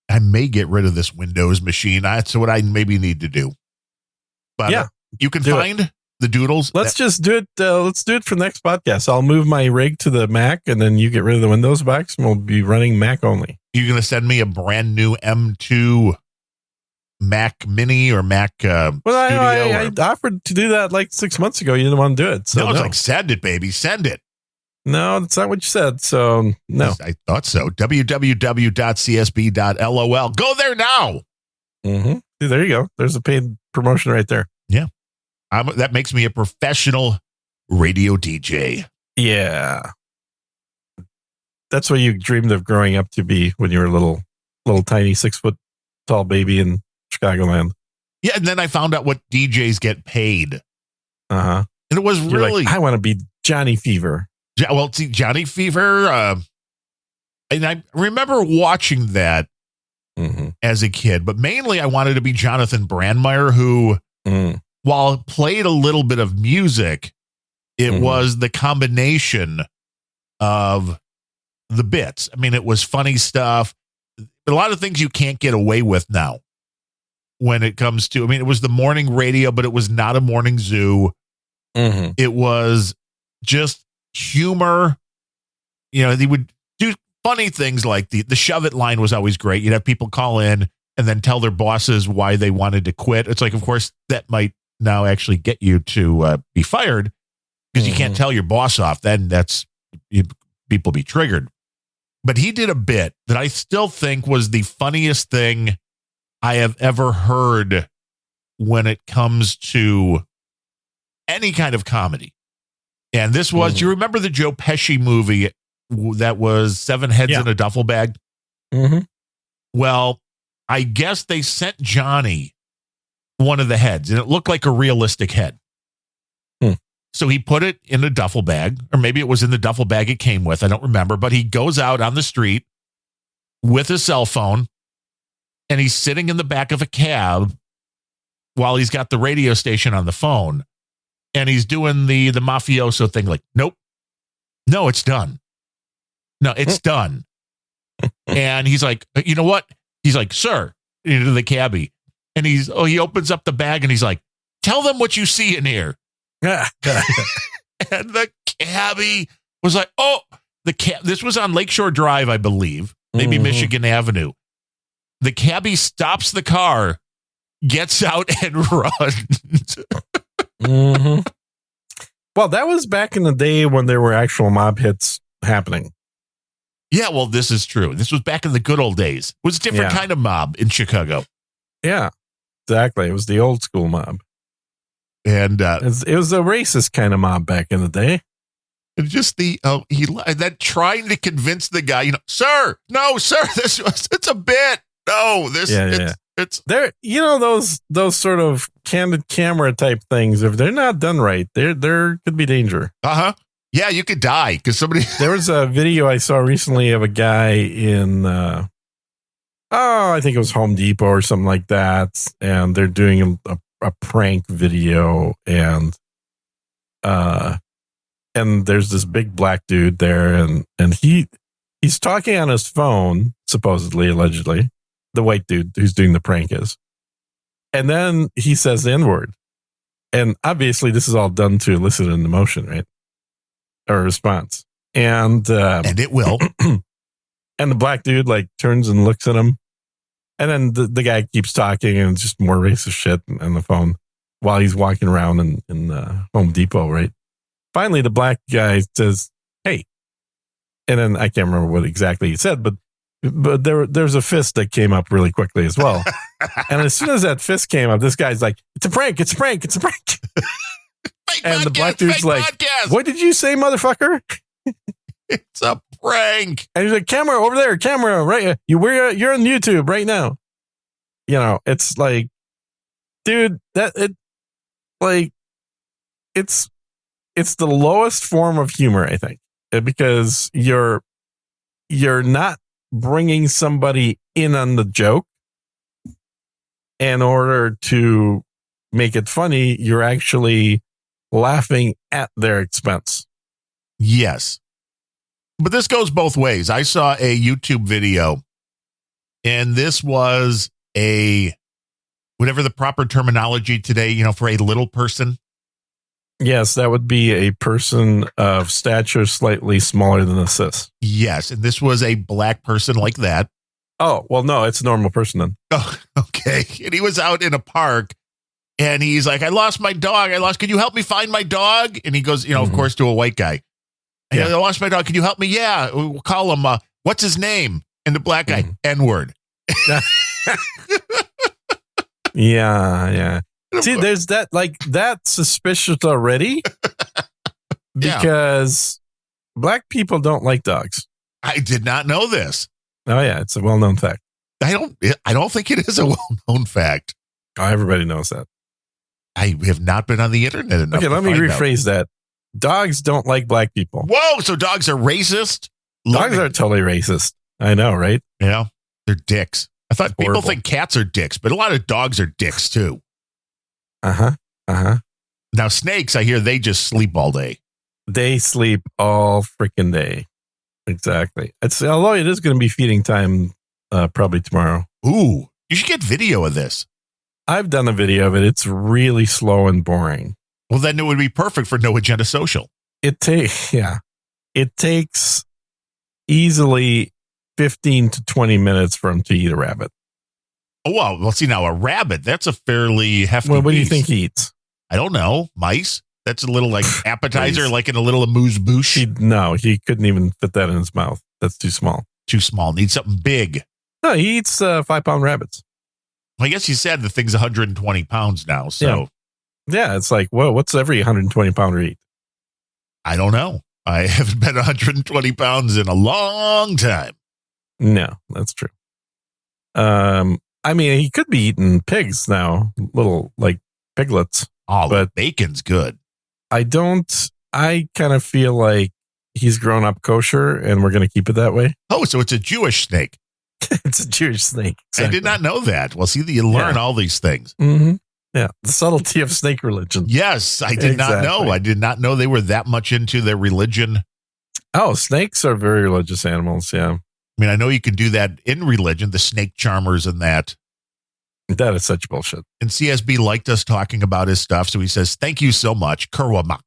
I may get rid of this Windows machine. That's what I maybe need to do. But Yeah, you can do find the doodles. Let's just do it. Let's do it for the next podcast. I'll move my rig to the Mac, and then you get rid of the Windows box, and we'll be running Mac only. You're going to send me a brand new M2 Mac Mini or Mac Well, Studio? I offered to do that like 6 months ago. You didn't want to do it. So no, it's like, send it, baby. Send it. no, that's not what you said. So no. I thought so. www.csb.lol. Go there now. Mm-hmm. See, there you go. There's a paid promotion right there. That makes me a professional radio DJ. Yeah. That's what you dreamed of growing up to be when you were a little tiny 6 foot tall baby in Chicagoland. Yeah, and then I found out what DJs get paid. Uh-huh. And it was You're really... like, I want to be Johnny Fever. Well, see, Johnny Fever, and I remember watching that Mm-hmm. as a kid, but mainly I wanted to be Jonathan Brandmeier, who, while played a little bit of music, it was the combination of the bits. I mean, it was funny stuff. A lot of things you can't get away with now when it comes to, I mean, it was the morning radio, but it was not a morning zoo. Mm-hmm. It was just humor. You know, they would do funny things like the shove it line was always great. You'd have people call in and then tell their bosses why they wanted to quit. It's like, of course, that might now actually get you to be fired because you can't tell your boss off. Then people be triggered. But he did a bit that I still think was the funniest thing I have ever heard when it comes to any kind of comedy. And this was, do you remember the Joe Pesci movie that was 7 Heads in a Duffel Bag? Mm-hmm. Well, I guess they sent Johnny one of the heads, and it looked like a realistic head. So he put it in a duffel bag, or maybe it was in the duffel bag it came with. I don't remember, but he goes out on the street with a cell phone, and he's sitting in the back of a cab while he's got the radio station on the phone, and he's doing the mafioso thing like, nope, no, it's done. No, it's done. And he's like, you know what? He's like, sir, to the cabbie. And he opens up the bag and he's like, tell them what you see in here. And the cabbie was like, oh, this was on Lakeshore Drive, I believe. maybe Mhm. Michigan Avenue. The cabbie stops the car, gets out, and runs. hmm Well, that was back in the day when there were actual mob hits happening. Yeah, well, this is true. This was back in the good old days. It was a different Yeah. kind of mob in Chicago. Yeah, exactly. It was the old school mob. And It was a racist kind of mob back in the day. just that trying to convince the guy, sir, it's a bit. No, it's They're those sort of candid camera type things. If they're not done right, there could be danger. Yeah, you could die because somebody. There was a video I saw recently of a guy in I think it was Home Depot or something like that, and they're doing a prank video, and there's this big black dude there, and he's talking on his phone, supposedly, allegedly, the white dude who's doing the prank is. And then he says the N-word. And obviously this is all done to elicit an emotion, right? Or a response. And it will. and the black dude like turns and looks at him. And then the guy keeps talking, and it's just more racist shit on the phone while he's walking around in Home Depot, right? Finally, the black guy says, "Hey." And then I can't remember what exactly he said, but there's a fist that came up really quickly as well. And as soon as that fist came up, this guy's like, "It's a prank, it's a prank, it's a prank." And the black dude's like, "What did you say, motherfucker?" It's a prank. And he's like, "Camera over there, camera right. You're on YouTube right now." It's like, dude, it's the lowest form of humor, I think, because you're not bringing somebody in on the joke in order to make it funny. You're actually laughing at their expense. Yes. But this goes both ways. I saw a YouTube video, and this was whatever the proper terminology today, for a little person. Yes, that would be a person of stature slightly smaller than a cis. Yes, and this was a black person like that. Oh, well, no, it's a normal person then. Oh, okay. And he was out in a park, and he's like, "I lost my dog. Can you help me find my dog?" And he goes, of course, to a white guy. Yeah. "I lost my dog. Can you help me?" "Yeah." "We'll call him, what's his name?" And the black guy, N-word. Yeah. See, there's that's suspicious already because black people don't like dogs. I did not know this. Oh yeah, it's a well-known fact. I don't think it is a well-known fact. Oh, everybody knows that. I have not been on the internet enough. Okay, let me rephrase that. Dogs don't like black people. Whoa, so dogs are racist? Dogs are totally racist. I know, right? Yeah, they're dicks. I thought people Horrible. think cats are dicks, but a lot of dogs are dicks too. Now snakes, I hear they just sleep all day. They sleep all freaking day. Exactly. Although it is going to be feeding time probably tomorrow. Ooh, you should get video of this. I've done a video of it. It's really slow and boring. Well, then it would be perfect for No Agenda Social. It takes easily 15 to 20 minutes for him to eat a rabbit. Oh, well, see now a rabbit, that's a fairly hefty Well, what do you beast. think he eats? I don't know. Mice? That's a little like appetizer, like in a little amuse-bouche. He couldn't even fit that in his mouth. That's too small. Too small. Need something big. No, he eats 5-pound rabbits. Well, I guess you said the thing's 120 pounds now. So Yeah, it's like, whoa, what's every 120 pounder eat? I don't know. I haven't been 120 pounds in a long time. No, that's true. I mean, he could be eating pigs now, little like piglets. Oh, but bacon's good. I kind of feel like he's grown up kosher and we're going to keep it that way. Oh, so it's a Jewish snake. It's a Jewish snake. Exactly. I did not know that. Well, see, you learn all these things. Mm-hmm. Yeah. The subtlety of snake religion. Yes, I did not know. I did not know they were that much into their religion. Oh, snakes are very religious animals. Yeah. I mean, I know you can do that in religion, the snake charmers and that. That is such bullshit. And CSB liked us talking about his stuff, so he says, "Thank you so much, Kurwama."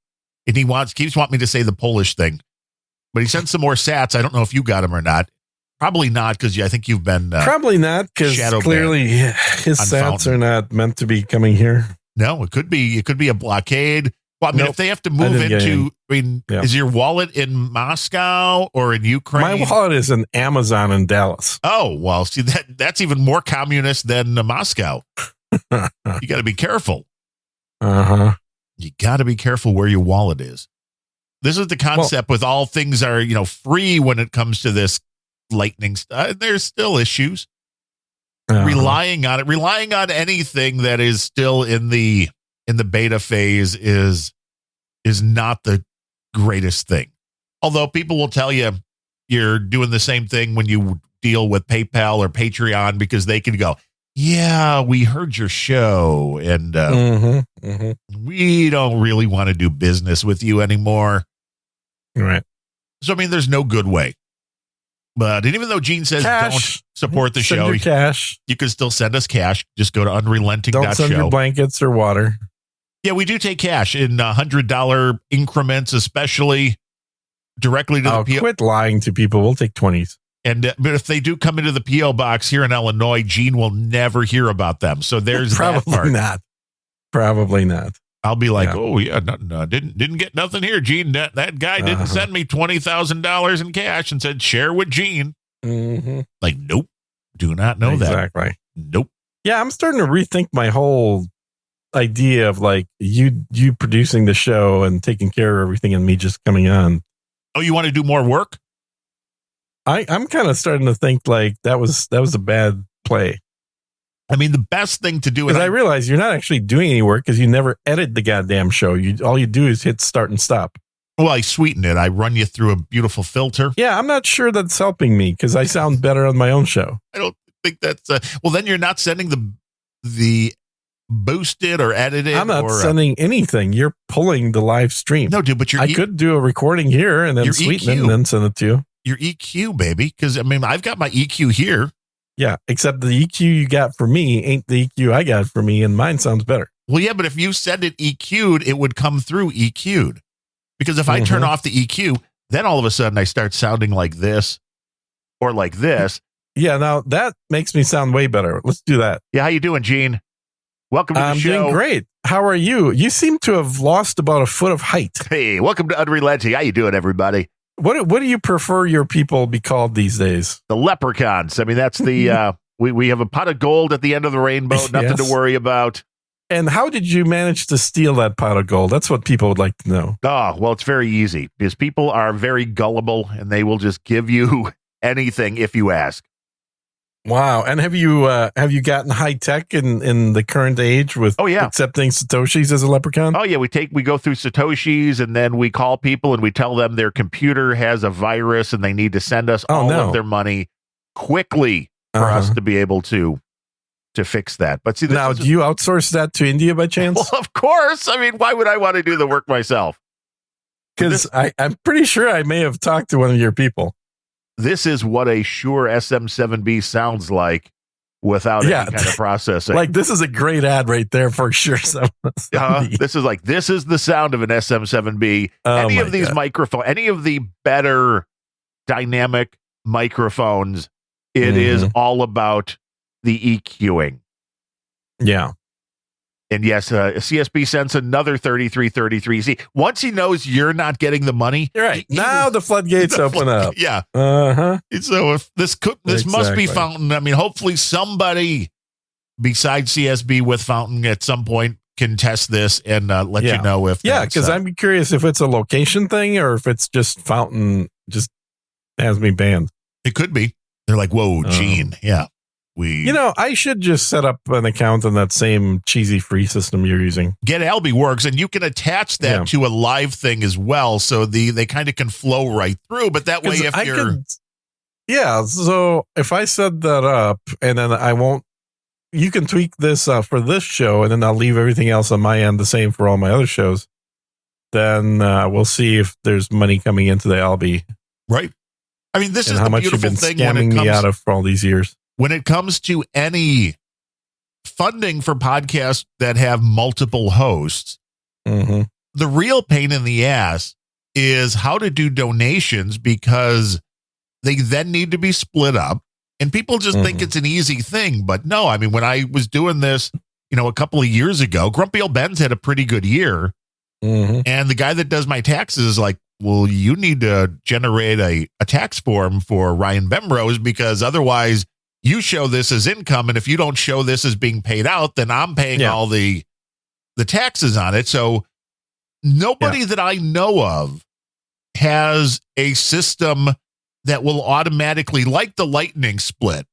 And he keeps wanting me to say the Polish thing. But he sent some more sats. I don't know if you got them or not. Probably not, because I think you've been Probably not, because shadow clearly his on sats Fountain. are not meant to be coming here. No, it could be a blockade. Well, I mean, Nope. if they have to move didn't get into, I mean, Yeah. is your wallet in Moscow or in Ukraine? My wallet is in Amazon in Dallas. Oh, well, see, that's even more communist than Moscow. You got to be careful. Uh-huh. You got to be careful where your wallet is. This is the concept with all things are, free when it comes to this lightning stuff. There's still issues. Uh-huh. Relying on anything that is still in the beta phase is not the greatest thing. Although people will tell you you're doing the same thing when you deal with PayPal or Patreon, because they can go, yeah, we heard your show and we don't really want to do business with you anymore. Right. So, I mean, there's no good way. But even though Gene says Cash. don't support the Send show, your cash. you can still send us cash. Just go to Don't send unrelenting.show. your blankets or water. Yeah, we do take cash in $100 increments, especially directly to the PO. Quit lying to people. We'll take 20s. And but if they do come into the PO box here in Illinois, Gene will never hear about them. So there's that part. Probably not. I'll be like, Yeah. oh yeah, no, didn't get nothing here, Gene. That guy didn't send me $20,000 in cash and said share with Gene. Mm-hmm. Like, nope, do not know that. Exactly. Nope. Yeah, I'm starting to rethink my whole idea of like you producing the show and taking care of everything and me just coming on. Oh, you want to do more work? I'm kind of starting to think like that was a bad play. I mean, the best thing to do is Because I realize you're not actually doing any work because you never edit the goddamn show. All you do is hit start and stop. well, I sweeten it. I run you through a beautiful filter. Yeah, I'm not sure that's helping me because I sound better on my own show. I don't think that's well. Then you're not sending the boosted or edited. I'm not or, sending anything. You're pulling the live stream. no, dude. But I could do a recording here and then your sweeten it EQ. and then send it to you. your EQ, baby. Because I mean, I've got my EQ here. Yeah, except the EQ you got for me ain't the EQ I got for me, and mine sounds better. Well, yeah, but if you send it EQ'd, it would come through EQ'd. Because if I turn off the EQ, then all of a sudden I start sounding like this or like this. Yeah, now that makes me sound way better. Let's do that. Yeah, how you doing, Gene? Welcome to the I'm show. doing great. How are you? You seem to have lost about a foot of height. Hey, welcome to Unrelenting. How you doing, everybody? What do you prefer your people be called these days? The leprechauns. I mean, that's the we have a pot of gold at the end of the rainbow. Nothing Yes. to worry about. And how did you manage to steal that pot of gold? That's what people would like to know. Oh, well, it's very easy because people are very gullible and they will just give you anything if you ask. Wow. And have you gotten high tech in the current age with accepting Satoshis as a leprechaun? Oh yeah, we go through Satoshis and then we call people and we tell them their computer has a virus and they need to send us all of their money quickly for us to be able to fix that. But see, now, do you outsource that to India by chance? Well, of course. I mean, why would I want to do the work myself? Because I'm pretty sure I may have talked to one of your people. This is what a Shure SM7B sounds like without any kind of processing. Like, this is a great ad right there for Shure. This is the sound of an SM7B. Any of these microphones, any of the better dynamic microphones, it is all about the EQing. Yeah. And yes, CSB sends another 3333. See, once he knows you're not getting the money, you're right. Now the floodgates open up. Yeah. Uh-huh. So if this must be Fountain. I mean, hopefully somebody besides CSB with Fountain at some point can test this and let you know if. Yeah, because I'm curious if it's a location thing or if it's just Fountain just has me banned. It could be. They're like, whoa, Gene. Yeah. I should just set up an account on that same cheesy free system you're using. Get Alby works, and you can attach that to a live thing as well, so they kind of can flow right through. But that way, so if I set that up, and then you can tweak this for this show, and then I'll leave everything else on my end the same for all my other shows. Then we'll see if there's money coming into the Alby. Right. I mean, this is how the much you've beautiful been thing scamming me out of for all these years. When it comes to any funding for podcasts that have multiple hosts, the real pain in the ass is how to do donations, because they then need to be split up. And people just think it's an easy thing. But no, I mean, when I was doing this, a couple of years ago, Grumpy Old Ben's had a pretty good year. And the guy that does my taxes is like, well, you need to generate a tax form for Ryan Bemrose, because otherwise you show this as income. And if you don't show this as being paid out, then I'm paying all the taxes on it. So nobody that I know of has a system that will automatically, like the lightning split.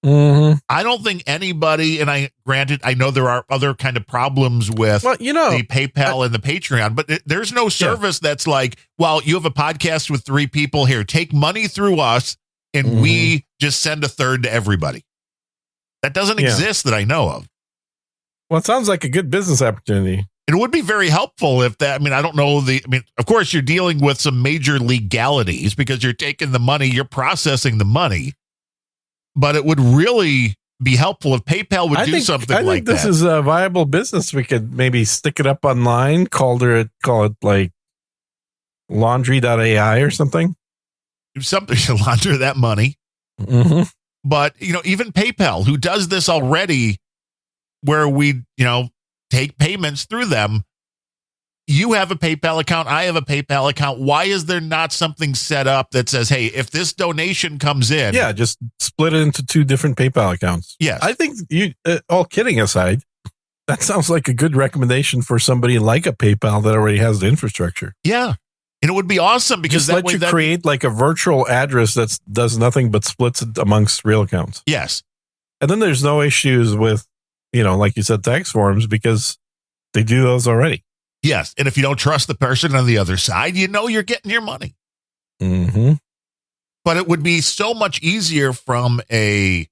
I don't think anybody, and granted, I know there are other kind of problems with the PayPal and the Patreon, but there's no service that's like, well, you have a podcast with 3 people here, take money through us, and we just send a third to everybody. That doesn't exist that I know of. Well, it sounds like a good business opportunity. It would be very helpful if that, I don't know of course you're dealing with some major legalities because you're taking the money, you're processing the money, but it would really be helpful if PayPal would do something like that. I think this is a viable business. We could maybe stick it up online, call it like laundry.ai or something. Something to launder that money. But, even PayPal, who does this already, where we, take payments through them. You have a PayPal account. I have a PayPal account. Why is there not something set up that says, hey, if this donation comes in. Yeah, just split it into 2 different PayPal accounts. Yes. I think all kidding aside, that sounds like a good recommendation for somebody like a PayPal that already has the infrastructure. Yeah. And it would be awesome because just let you create like a virtual address that does nothing but splits it amongst real accounts. Yes. And then there's no issues with, like you said, tax forms because they do those already. Yes. And if you don't trust the person on the other side, you're getting your money. But it would be so much easier from a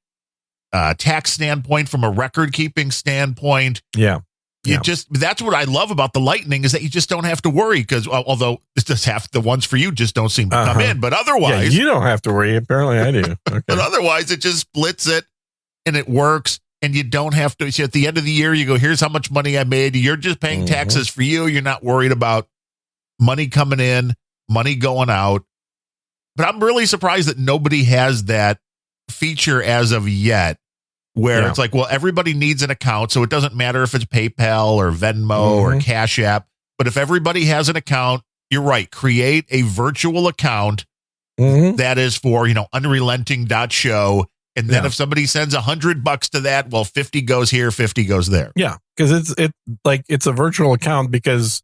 tax standpoint, from a record keeping standpoint. Yeah. That's what I love about the Lightning is that you just don't have to worry because although it's just half the ones for you just don't seem to come in, but otherwise you don't have to worry. Apparently I do. Okay. But otherwise it just splits it and it works. And you don't have to, at the end of the year, you go, here's how much money I made. You're just paying taxes for you. You're not worried about money coming in, money going out. But I'm really surprised that nobody has that feature as of yet, where it's like, well, everybody needs an account. So it doesn't matter if it's PayPal or Venmo or Cash App. But if everybody has an account, you're right. Create a virtual account that is for, unrelenting.show. And then if somebody sends $100 to that, well, 50 goes here, 50 goes there. Yeah, because it's a virtual account because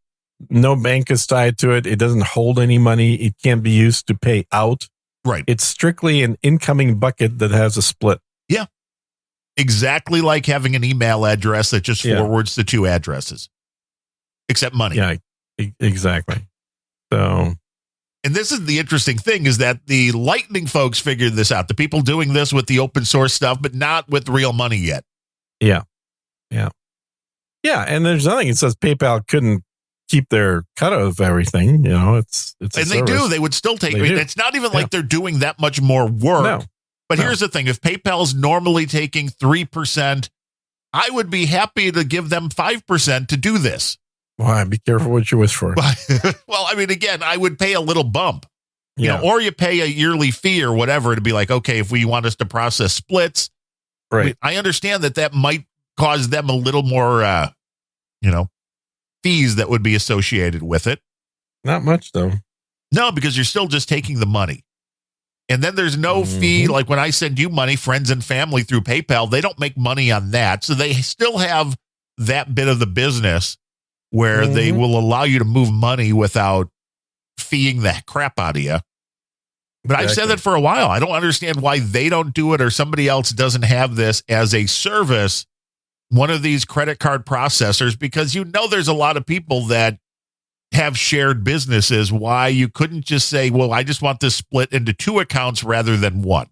no bank is tied to it. It doesn't hold any money. It can't be used to pay out. Right. It's strictly an incoming bucket that has a split. Yeah. Exactly like having an email address that just forwards to 2 addresses, except money. Yeah, exactly. So. And this is the interesting thing is that the Lightning folks figured this out. The people doing this with the open source stuff, but not with real money yet. Yeah. And there's nothing. It says PayPal couldn't keep their cut of everything. It's and they do. They would still take. It's not even like they're doing that much more work. No. But here's the thing: if PayPal's normally taking 3%, I would be happy to give them 5% to do this. Why? Be careful what you wish for. Well, again, I would pay a little bump, or you pay a yearly fee or whatever to be like, okay, if we want us to process splits, right? I understand that might cause them a little more, fees that would be associated with it. Not much though. No, because you're still just taking the money. And then there's no fee. Like when I send you money, friends and family through PayPal, they don't make money on that. So they still have that bit of the business where they will allow you to move money without feeing the crap out of you. But I've said that for a while. I don't understand why they don't do it or somebody else doesn't have this as a service, one of these credit card processors, because there's a lot of people that have shared businesses. Why you couldn't just say, well, I just want this split into 2 accounts rather than 1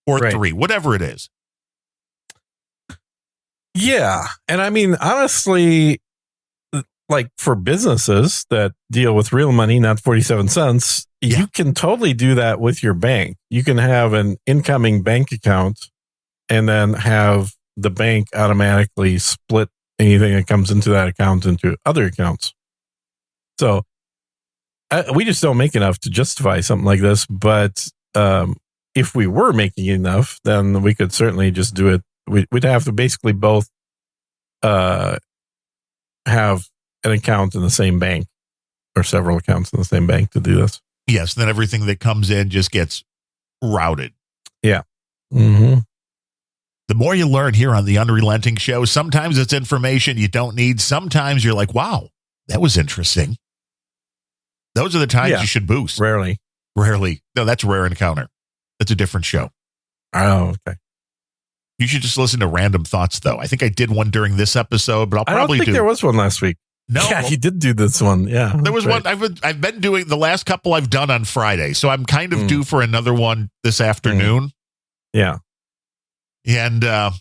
or 3, whatever it is. Yeah. And honestly, like for businesses that deal with real money, not 47 cents, you can totally do that with your bank. You can have an incoming bank account and then have the bank automatically split anything that comes into that account into other accounts. So we just don't make enough to justify something like this. But if we were making enough, then we could certainly just do it. We'd have to basically both have an account in the same bank or several accounts in the same bank to do this. Yes, then everything that comes in just gets routed. Yeah. Mm-hmm. The more you learn here on the Unrelenting Show, sometimes it's information you don't need. Sometimes you're like, wow, that was interesting. Those are the times you should boost. Rarely. No, that's Rare Encounter. That's a different show. Oh, okay. You should just listen to Random Thoughts, though. I think I did one during this episode, but I don't think there was one last week. No. Yeah, you did do this one. Yeah. There was one. I've been doing the last couple I've done on Friday, so I'm kind of due for another one this afternoon. Yeah. And I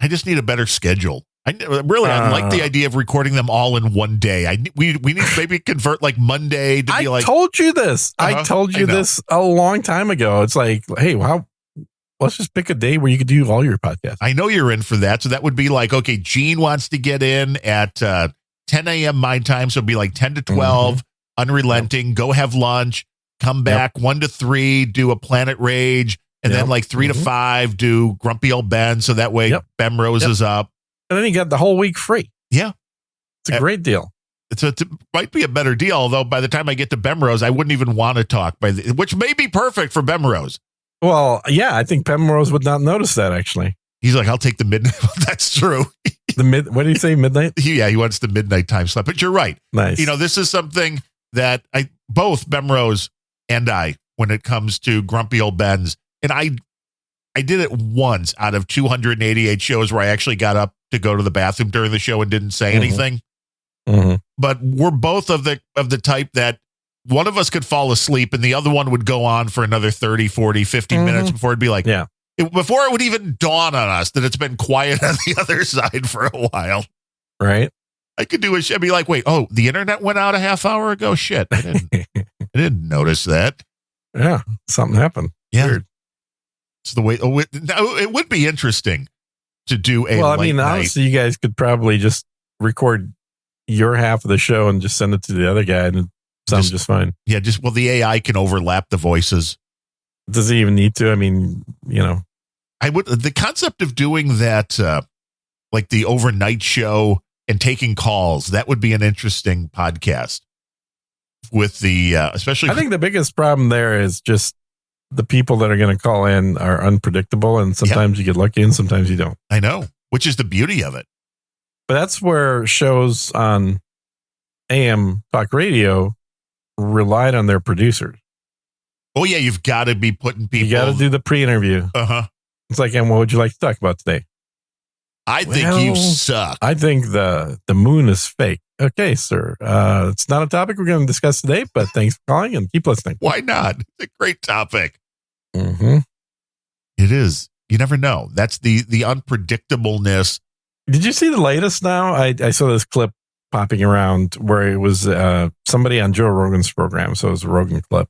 just need a better schedule. I like the idea of recording them all in one day. We need to maybe convert like Monday to be like. I told you this. I told you this a long time ago. It's like, hey, wow. Let's just pick a day where you could do all your podcasts. I know you're in for that. So that would be like, okay, Gene wants to get in at 10 a.m. my time. So it'd be like 10 to 12, Unrelenting, go have lunch, come back 1 to 3, do a Planet Rage, and then like 3 to 5, do Grumpy Old Ben. So that way Ben Rose is up. And then you got the whole week free. Yeah. It's a great deal. It might be a better deal, although by the time I get to Bemrose, I wouldn't even want to talk, which may be perfect for Bemrose. Well, yeah, I think Bemrose would not notice that, actually. He's like, I'll take the midnight. That's true. What do you say, midnight? Yeah, he wants the midnight time slot. But you're right. Nice. You know, this is something that both Bemrose and I, when it comes to Grumpy Old Ben's, and I did it once out of 288 shows where I actually got up to go to the bathroom during the show and didn't say anything. Mm-hmm. But we're both of the type that one of us could fall asleep and the other one would go on for another 30, 40, 50 minutes before it'd be like, before it would even dawn on us that it's been quiet on the other side for a while. Right. I could do I'd be like, wait, the internet went out a half hour ago. Shit. I didn't notice that. Yeah. Something happened. Yeah. Weird. It's the way, it would be interesting to do a late night. Honestly, you guys could probably just record your half of the show and just send it to the other guy and it sounds just fine. Yeah. The AI can overlap the voices. Does he even need to? I mean, the concept of doing that, like the overnight show and taking calls, that would be an interesting podcast with especially. I think the biggest problem there is just the people that are going to call in are unpredictable. And sometimes you get lucky and sometimes you don't. I know, which is the beauty of it. But that's where shows on AM talk radio relied on their producers. Oh, yeah. You've got to be putting people. You got to do the pre-interview. It's like, and what would you like to talk about today? I think you suck. I think the moon is fake. Okay, sir. It's not a topic we're going to discuss today, but thanks for calling and keep listening. Why not? It's a great topic. Mm-hmm. It is. You never know. That's the unpredictableness. Did you see the latest now? I saw this clip popping around where it was somebody on Joe Rogan's program. So it was a Rogan clip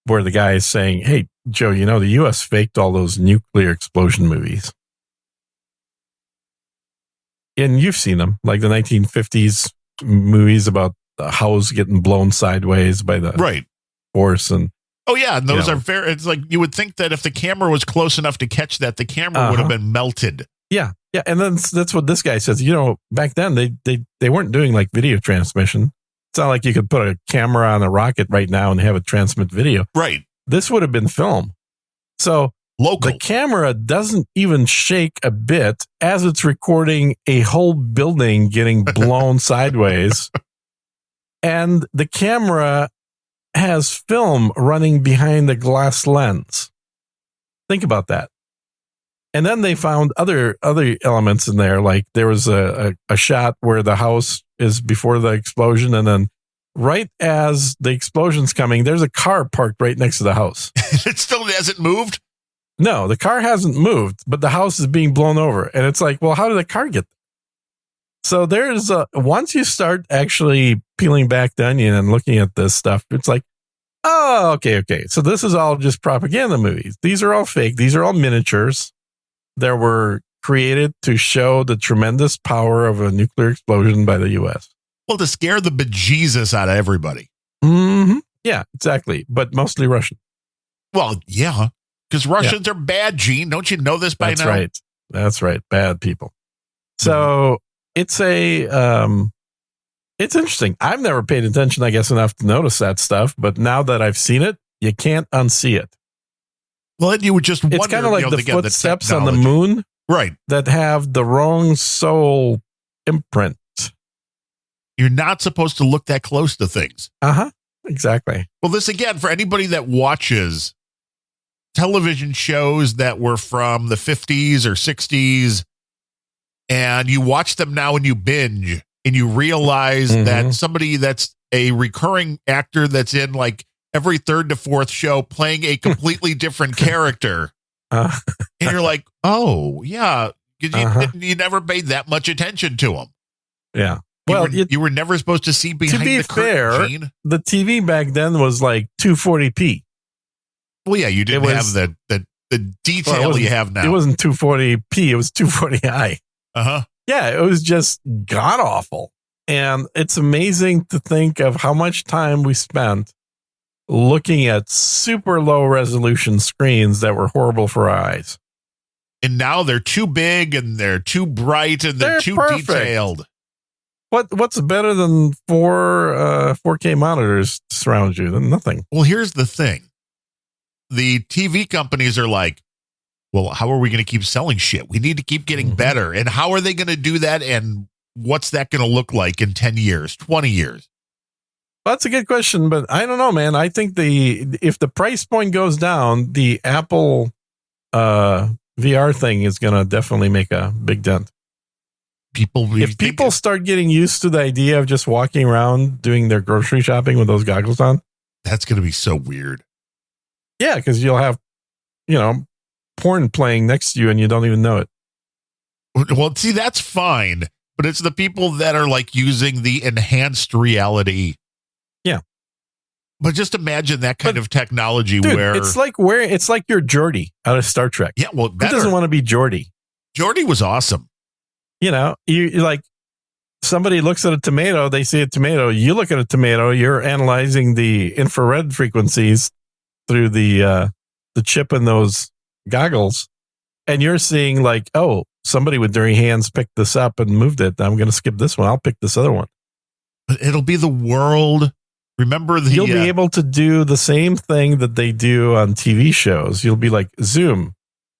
where the guy is saying, hey, Joe, the U.S. faked all those nuclear explosion movies. And you've seen them, like the 1950s movies about the house getting blown sideways by the force. And and those are very, it's like you would think that if the camera was close enough to catch that, the camera would have been melted. Yeah. Yeah. And then that's what this guy says. Back then they weren't doing like video transmission. It's not like you could put a camera on a rocket right now and have it transmit video. Right. This would have been film. So local. The camera doesn't even shake a bit as it's recording a whole building getting blown sideways. And the camera has film running behind the glass lens. Think about that. And then they found other elements in there. Like there was a shot where the house is before the explosion. And then right as the explosion's coming, there's a car parked right next to the house. It still hasn't moved? No, the car hasn't moved, but the house is being blown over. And it's like, well, how did the car get there? So there's once you start actually peeling back the onion and looking at this stuff, it's like, oh, okay. So this is all just propaganda movies. These are all fake. These are all miniatures that were created to show the tremendous power of a nuclear explosion by the U.S. Well, to scare the bejesus out of everybody. Mm-hmm. Yeah, exactly. But mostly Russian. Well, yeah. Because Russians are bad, Gene. Don't you know this by That's now? right. That's right. Bad people. So it's it's interesting. I've never paid attention, I guess, enough to notice that stuff. But now that I've seen it, you can't unsee it. Well, then you would just wonder. It's kind of like the again, footsteps on the technology. moon, Right. that have the wrong soul imprint. You're not supposed to look that close to things. Exactly. Well, this again, for anybody that watches television shows that were from the 50s or 60s, and you watch them now and you binge and you realize that somebody that's a recurring actor that's in like every third to fourth show playing a completely different character. And you're like, oh, yeah, you never paid that much attention to him. Yeah. You were never supposed to see behind the curtain, Gene. The TV back then was like 240p. Well, yeah, you didn't have the detail you have now. It wasn't 240p. It was 240i. Yeah, it was just god awful. And it's amazing to think of how much time we spent looking at super low resolution screens that were horrible for our eyes. And now they're too big and they're too bright and they're too perfect. detailed. What's better than 4K monitors to surround you? Nothing. Well, here's the thing. The TV companies are like, well, how are we going to keep selling shit? We need to keep getting better. And how are they going to do that? And what's that going to look like in 10 years, 20 years? Well, that's a good question, but I don't know, man. I think if the price point goes down, the Apple VR thing is going to definitely make a big dent. If people start getting used to the idea of just walking around doing their grocery shopping with those goggles on, that's going to be so weird. Yeah, because you'll have, porn playing next to you and you don't even know it. Well, see, that's fine, but it's the people that are like using the enhanced reality. Yeah. But just imagine that kind of technology, dude, where it's like you're Geordi out of Star Trek. Yeah, well, who doesn't want to be Geordi? Geordi was awesome. You like, somebody looks at a tomato, they see a tomato. You look at a tomato, you're analyzing the infrared frequencies through the chip in those goggles, and you're seeing like, oh, somebody with dirty hands picked this up and moved it. I'm going to skip this one. I'll pick this other one. It'll be the world. Remember, you'll be able to do the same thing that they do on TV shows. You'll be like, zoom,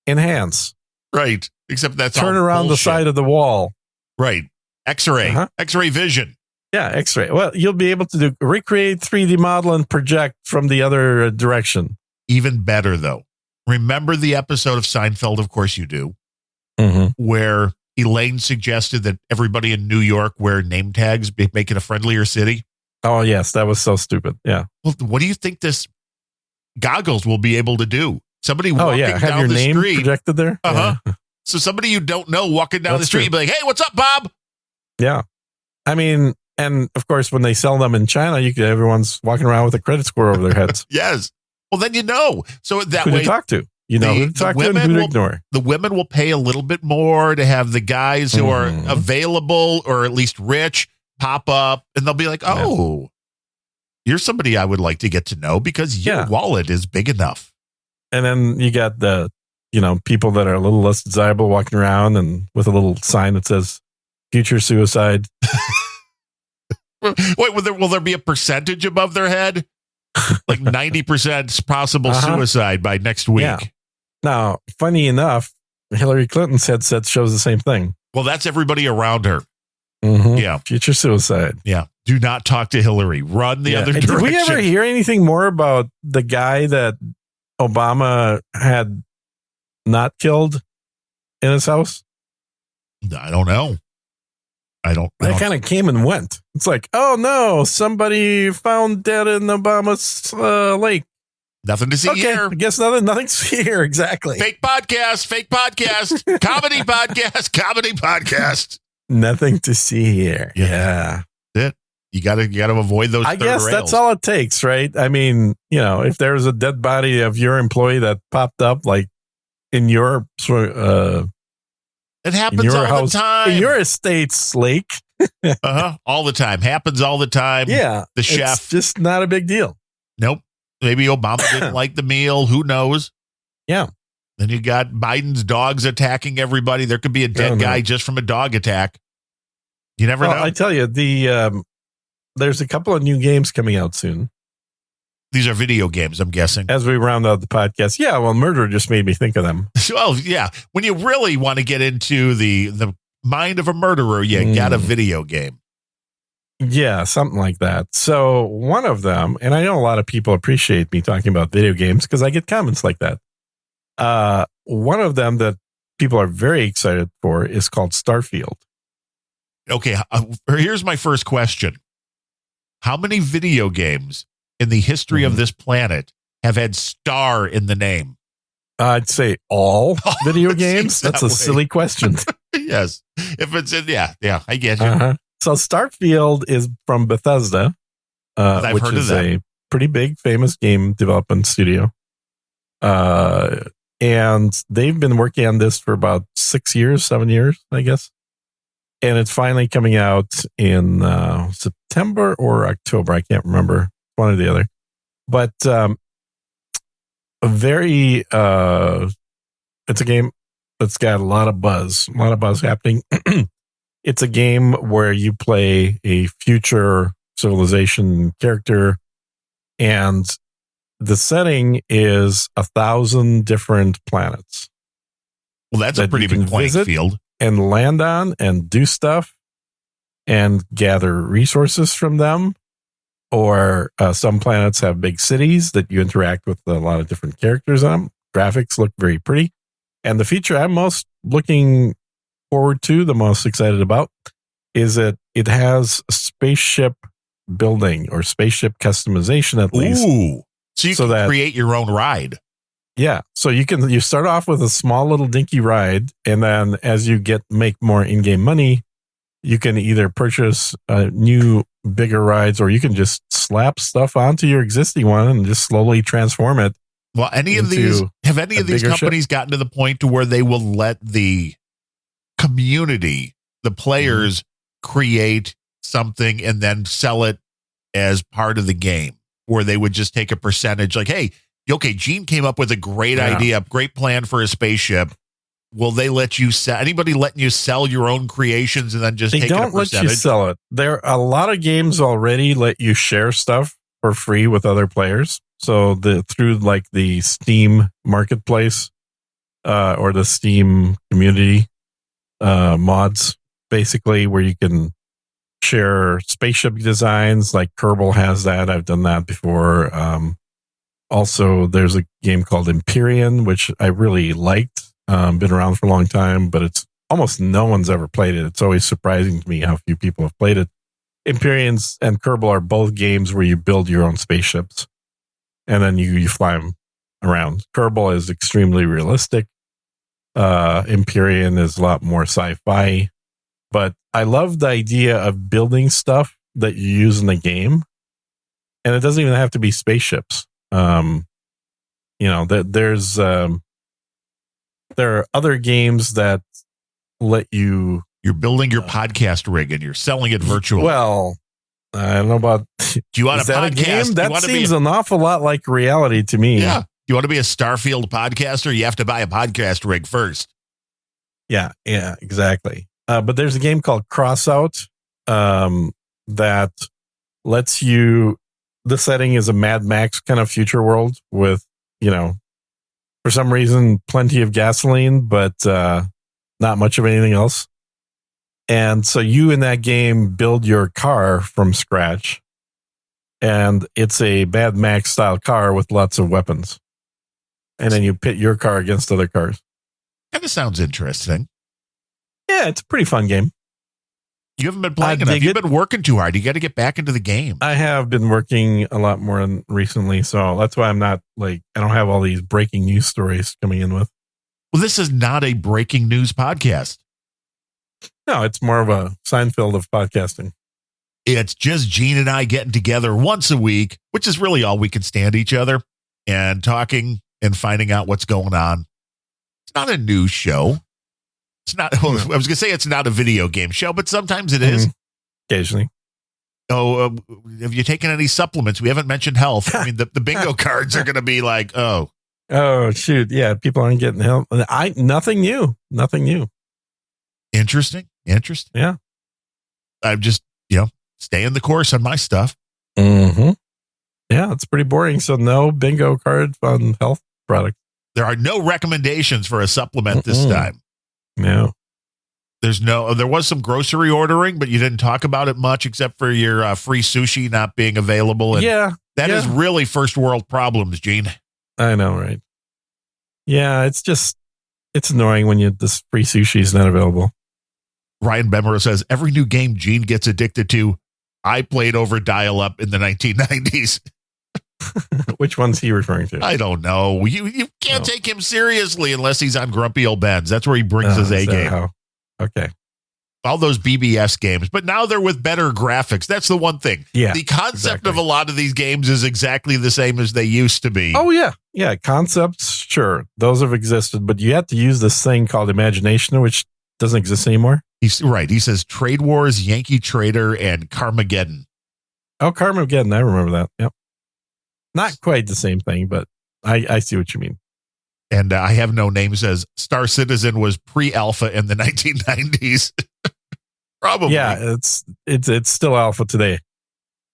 enhance. Right. Except that's turn around the side of the wall. Right. X-ray. X-ray vision. Yeah, X-ray. Well, you'll be able to recreate 3D model and project from the other direction. Even better, though. Remember the episode of Seinfeld, of course you do, where Elaine suggested that everybody in New York wear name tags, make it a friendlier city? Oh, yes. That was so stupid. Yeah. Well, what do you think this goggles will be able to do? Somebody walking have down your the name street. projected there? Yeah. So somebody you don't know walking down the street, be like, hey, what's up, Bob? Yeah. I mean, and of course, when they sell them in China, everyone's walking around with a credit score over their heads. Yes. Well, then So that who way, to talk to. Who to talk to and who to ignore. The women will pay a little bit more to have the guys who are available or at least rich pop up, and they'll be like, oh, you're somebody I would like to get to know because your wallet is big enough. And then you got the, people that are a little less desirable walking around and with a little sign that says future suicide. Wait, will there be a percentage above their head? Like 90% possible suicide by next week. Yeah. Now, funny enough, Hillary Clinton's headset shows the same thing. Well, that's everybody around her. Yeah. Future suicide. Yeah. Do not talk to Hillary. Run the other direction. Did we ever hear anything more about the guy that Obama had not killed in his house? I don't know. That kind of came and went. It's like, oh no, somebody found dead in Obama's lake. Nothing to see here. I guess nothing to see here. Exactly. Fake podcast, comedy podcast. Nothing to see here. Yeah. That's it. You gotta avoid those. I guess rails. That's all it takes, right? I mean, if there's a dead body of your employee that popped up, like in your it happens all the time. In your estate's lake. All the time. Happens all the time. Yeah. The chef. It's just not a big deal. Nope. Maybe Obama didn't like the meal. Who knows? Yeah. Then you got Biden's dogs attacking everybody. There could be a dead guy just from a dog attack. You never know. I tell you, there's a couple of new games coming out soon. These are video games, I'm guessing. As we round out the podcast. Yeah, well, Murder just made me think of them. Well, yeah. When you really want to get into the mind of a murderer, you got a video game. Yeah, something like that. So one of them, and I know a lot of people appreciate me talking about video games because I get comments like that. One of them that people are very excited for is called Starfield. Okay, here's my first question. How many video games in the history of this planet have had star in the name? I'd say all video games. That's a silly question. Yes. If it's in, yeah, I get you. So Starfield is from Bethesda, which is a pretty big, famous game development studio. And they've been working on this for about 7 years, I guess. And it's finally coming out in September or October. I can't remember, one or the other. But it's a game that's got a lot of buzz happening. It's a game where you play a future civilization character, and the setting is 1,000 different planets. Well, that's a pretty big playing field. And land on and do stuff and gather resources from them. Or some planets have big cities that you interact with a lot of different characters on them. Graphics look very pretty. And the feature I'm most looking forward to, the most excited about, is that it has spaceship building or spaceship customization at least. Ooh. So you can create your own ride. Yeah. So you start off with a small little dinky ride, and then as you make more in-game money, you can either purchase new bigger rides, or you can just slap stuff onto your existing one and just slowly transform it. Well, have any of these companies gotten to the point to where they will let the community, the players, create something and then sell it as part of the game, where they would just take a percentage like, hey, okay, Gene came up with a great idea, great plan for a spaceship. Will they let you sell? Anybody letting you sell your own creations and then just take a percentage? They don't let you sell it. There are a lot of games already let you share stuff for free with other players. So through like the Steam marketplace or the Steam community mods, basically, where you can share spaceship designs. Like Kerbal has that. I've done that before. Also, there's a game called Empyrean, which I really liked. Been around for a long time, but it's almost no one's ever played it. It's always surprising to me how few people have played it. Empyreans and Kerbal are both games where you build your own spaceships and then you fly them around. Kerbal is extremely realistic. Empyrean is a lot more sci-fi, but I love the idea of building stuff that you use in the game, and it doesn't even have to be spaceships. There are other games that let you. You're building your podcast rig and you're selling it virtually. Well, I don't know about. Do you want a podcast? That seems an awful lot like reality to me. Yeah. You want to be a Starfield podcaster? You have to buy a podcast rig first. Yeah, exactly. But there's a game called Crossout that lets you. The setting is a Mad Max kind of future world with, for some reason, plenty of gasoline, but not much of anything else. And so you in that game build your car from scratch. And it's a Mad Max style car with lots of weapons. And then you pit your car against other cars. Kind of sounds interesting. Yeah, it's a pretty fun game. You haven't been playing enough. You've been working too hard. You got to get back into the game. I have been working a lot more recently, so that's why I'm not I don't have all these breaking news stories coming in with. Well, this is not a breaking news podcast. No, it's more of a Seinfeld of podcasting. It's just Gene and I getting together once a week, which is really all we can stand each other, and talking and finding out what's going on. It's not a news show. It's not. I was going to say it's not a video game show, but sometimes it is. Occasionally. Oh, have you taken any supplements? We haven't mentioned health. I mean, the bingo cards are going to be like, oh, Oh shoot! Yeah, people aren't getting help. Nothing new. Nothing new. Interesting. Yeah. I'm just staying the course on my stuff. Mm-hmm. Yeah, it's pretty boring. So no bingo card on health products. There are no recommendations for a supplement this time. No. There was some grocery ordering, but you didn't talk about it much except for your free sushi not being available. And that is really first world problems, Gene. I know, right? Yeah, it's annoying when this free sushi is not available. Ryan Bemmer says, every new game Gene gets addicted to, I played over dial-up in the 1990s. Which one's he referring to? I don't know. You can't take him seriously unless he's on Grumpy Old Ben's. That's where he brings his A game. Okay. All those BBS games, but now they're with better graphics. That's the one thing. Yeah. The concept of a lot of these games is exactly the same as they used to be. Oh, yeah. Yeah. Concepts, sure. Those have existed, but you have to use this thing called imagination, which doesn't exist anymore. He's right. He says Trade Wars, Yankee Trader, and Carmageddon. Oh, Carmageddon. I remember that. Yep. Not quite the same thing, but I see what you mean. And I have no name says Star Citizen was pre-alpha in the 1990s. Probably. Yeah, it's still alpha today.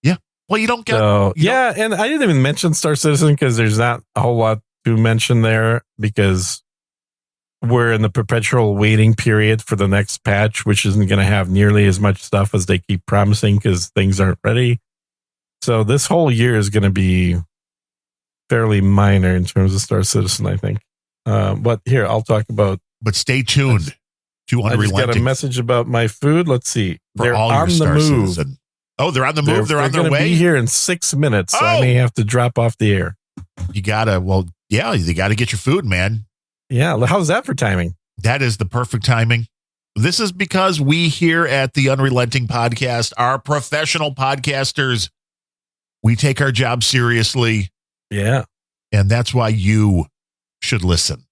Yeah. Well, you don't get. And I didn't even mention Star Citizen because there's not a whole lot to mention there because we're in the perpetual waiting period for the next patch, which isn't going to have nearly as much stuff as they keep promising because things aren't ready. So this whole year is going to be fairly minor in terms of Star Citizen, I think. But here, I'll talk about. But stay tuned to Unrelenting. I just got a message about my food. Let's see. They're on the move. Citizen. Oh, they're on the move. They're on their way. Be here in 6 minutes. So I may have to drop off the air. You gotta. Well, yeah, you got to get your food, man. Yeah. How's that for timing? That is the perfect timing. This is because we here at the Unrelenting Podcast are professional podcasters. We take our job seriously. Yeah. And that's why you should listen.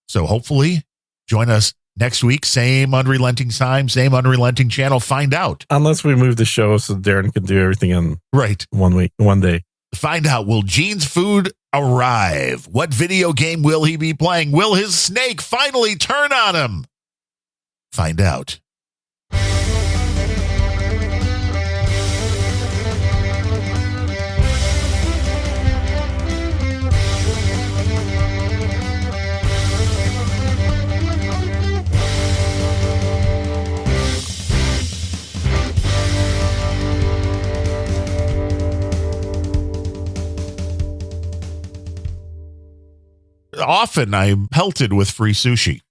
So hopefully join us next week. Same Unrelenting time, same Unrelenting channel. Find out. Unless we move the show so Darren can do everything in 1 day. Find out, will Gene's food arrive? What video game will he be playing? Will his snake finally turn on him? Find out. Often I'm pelted with free sushi.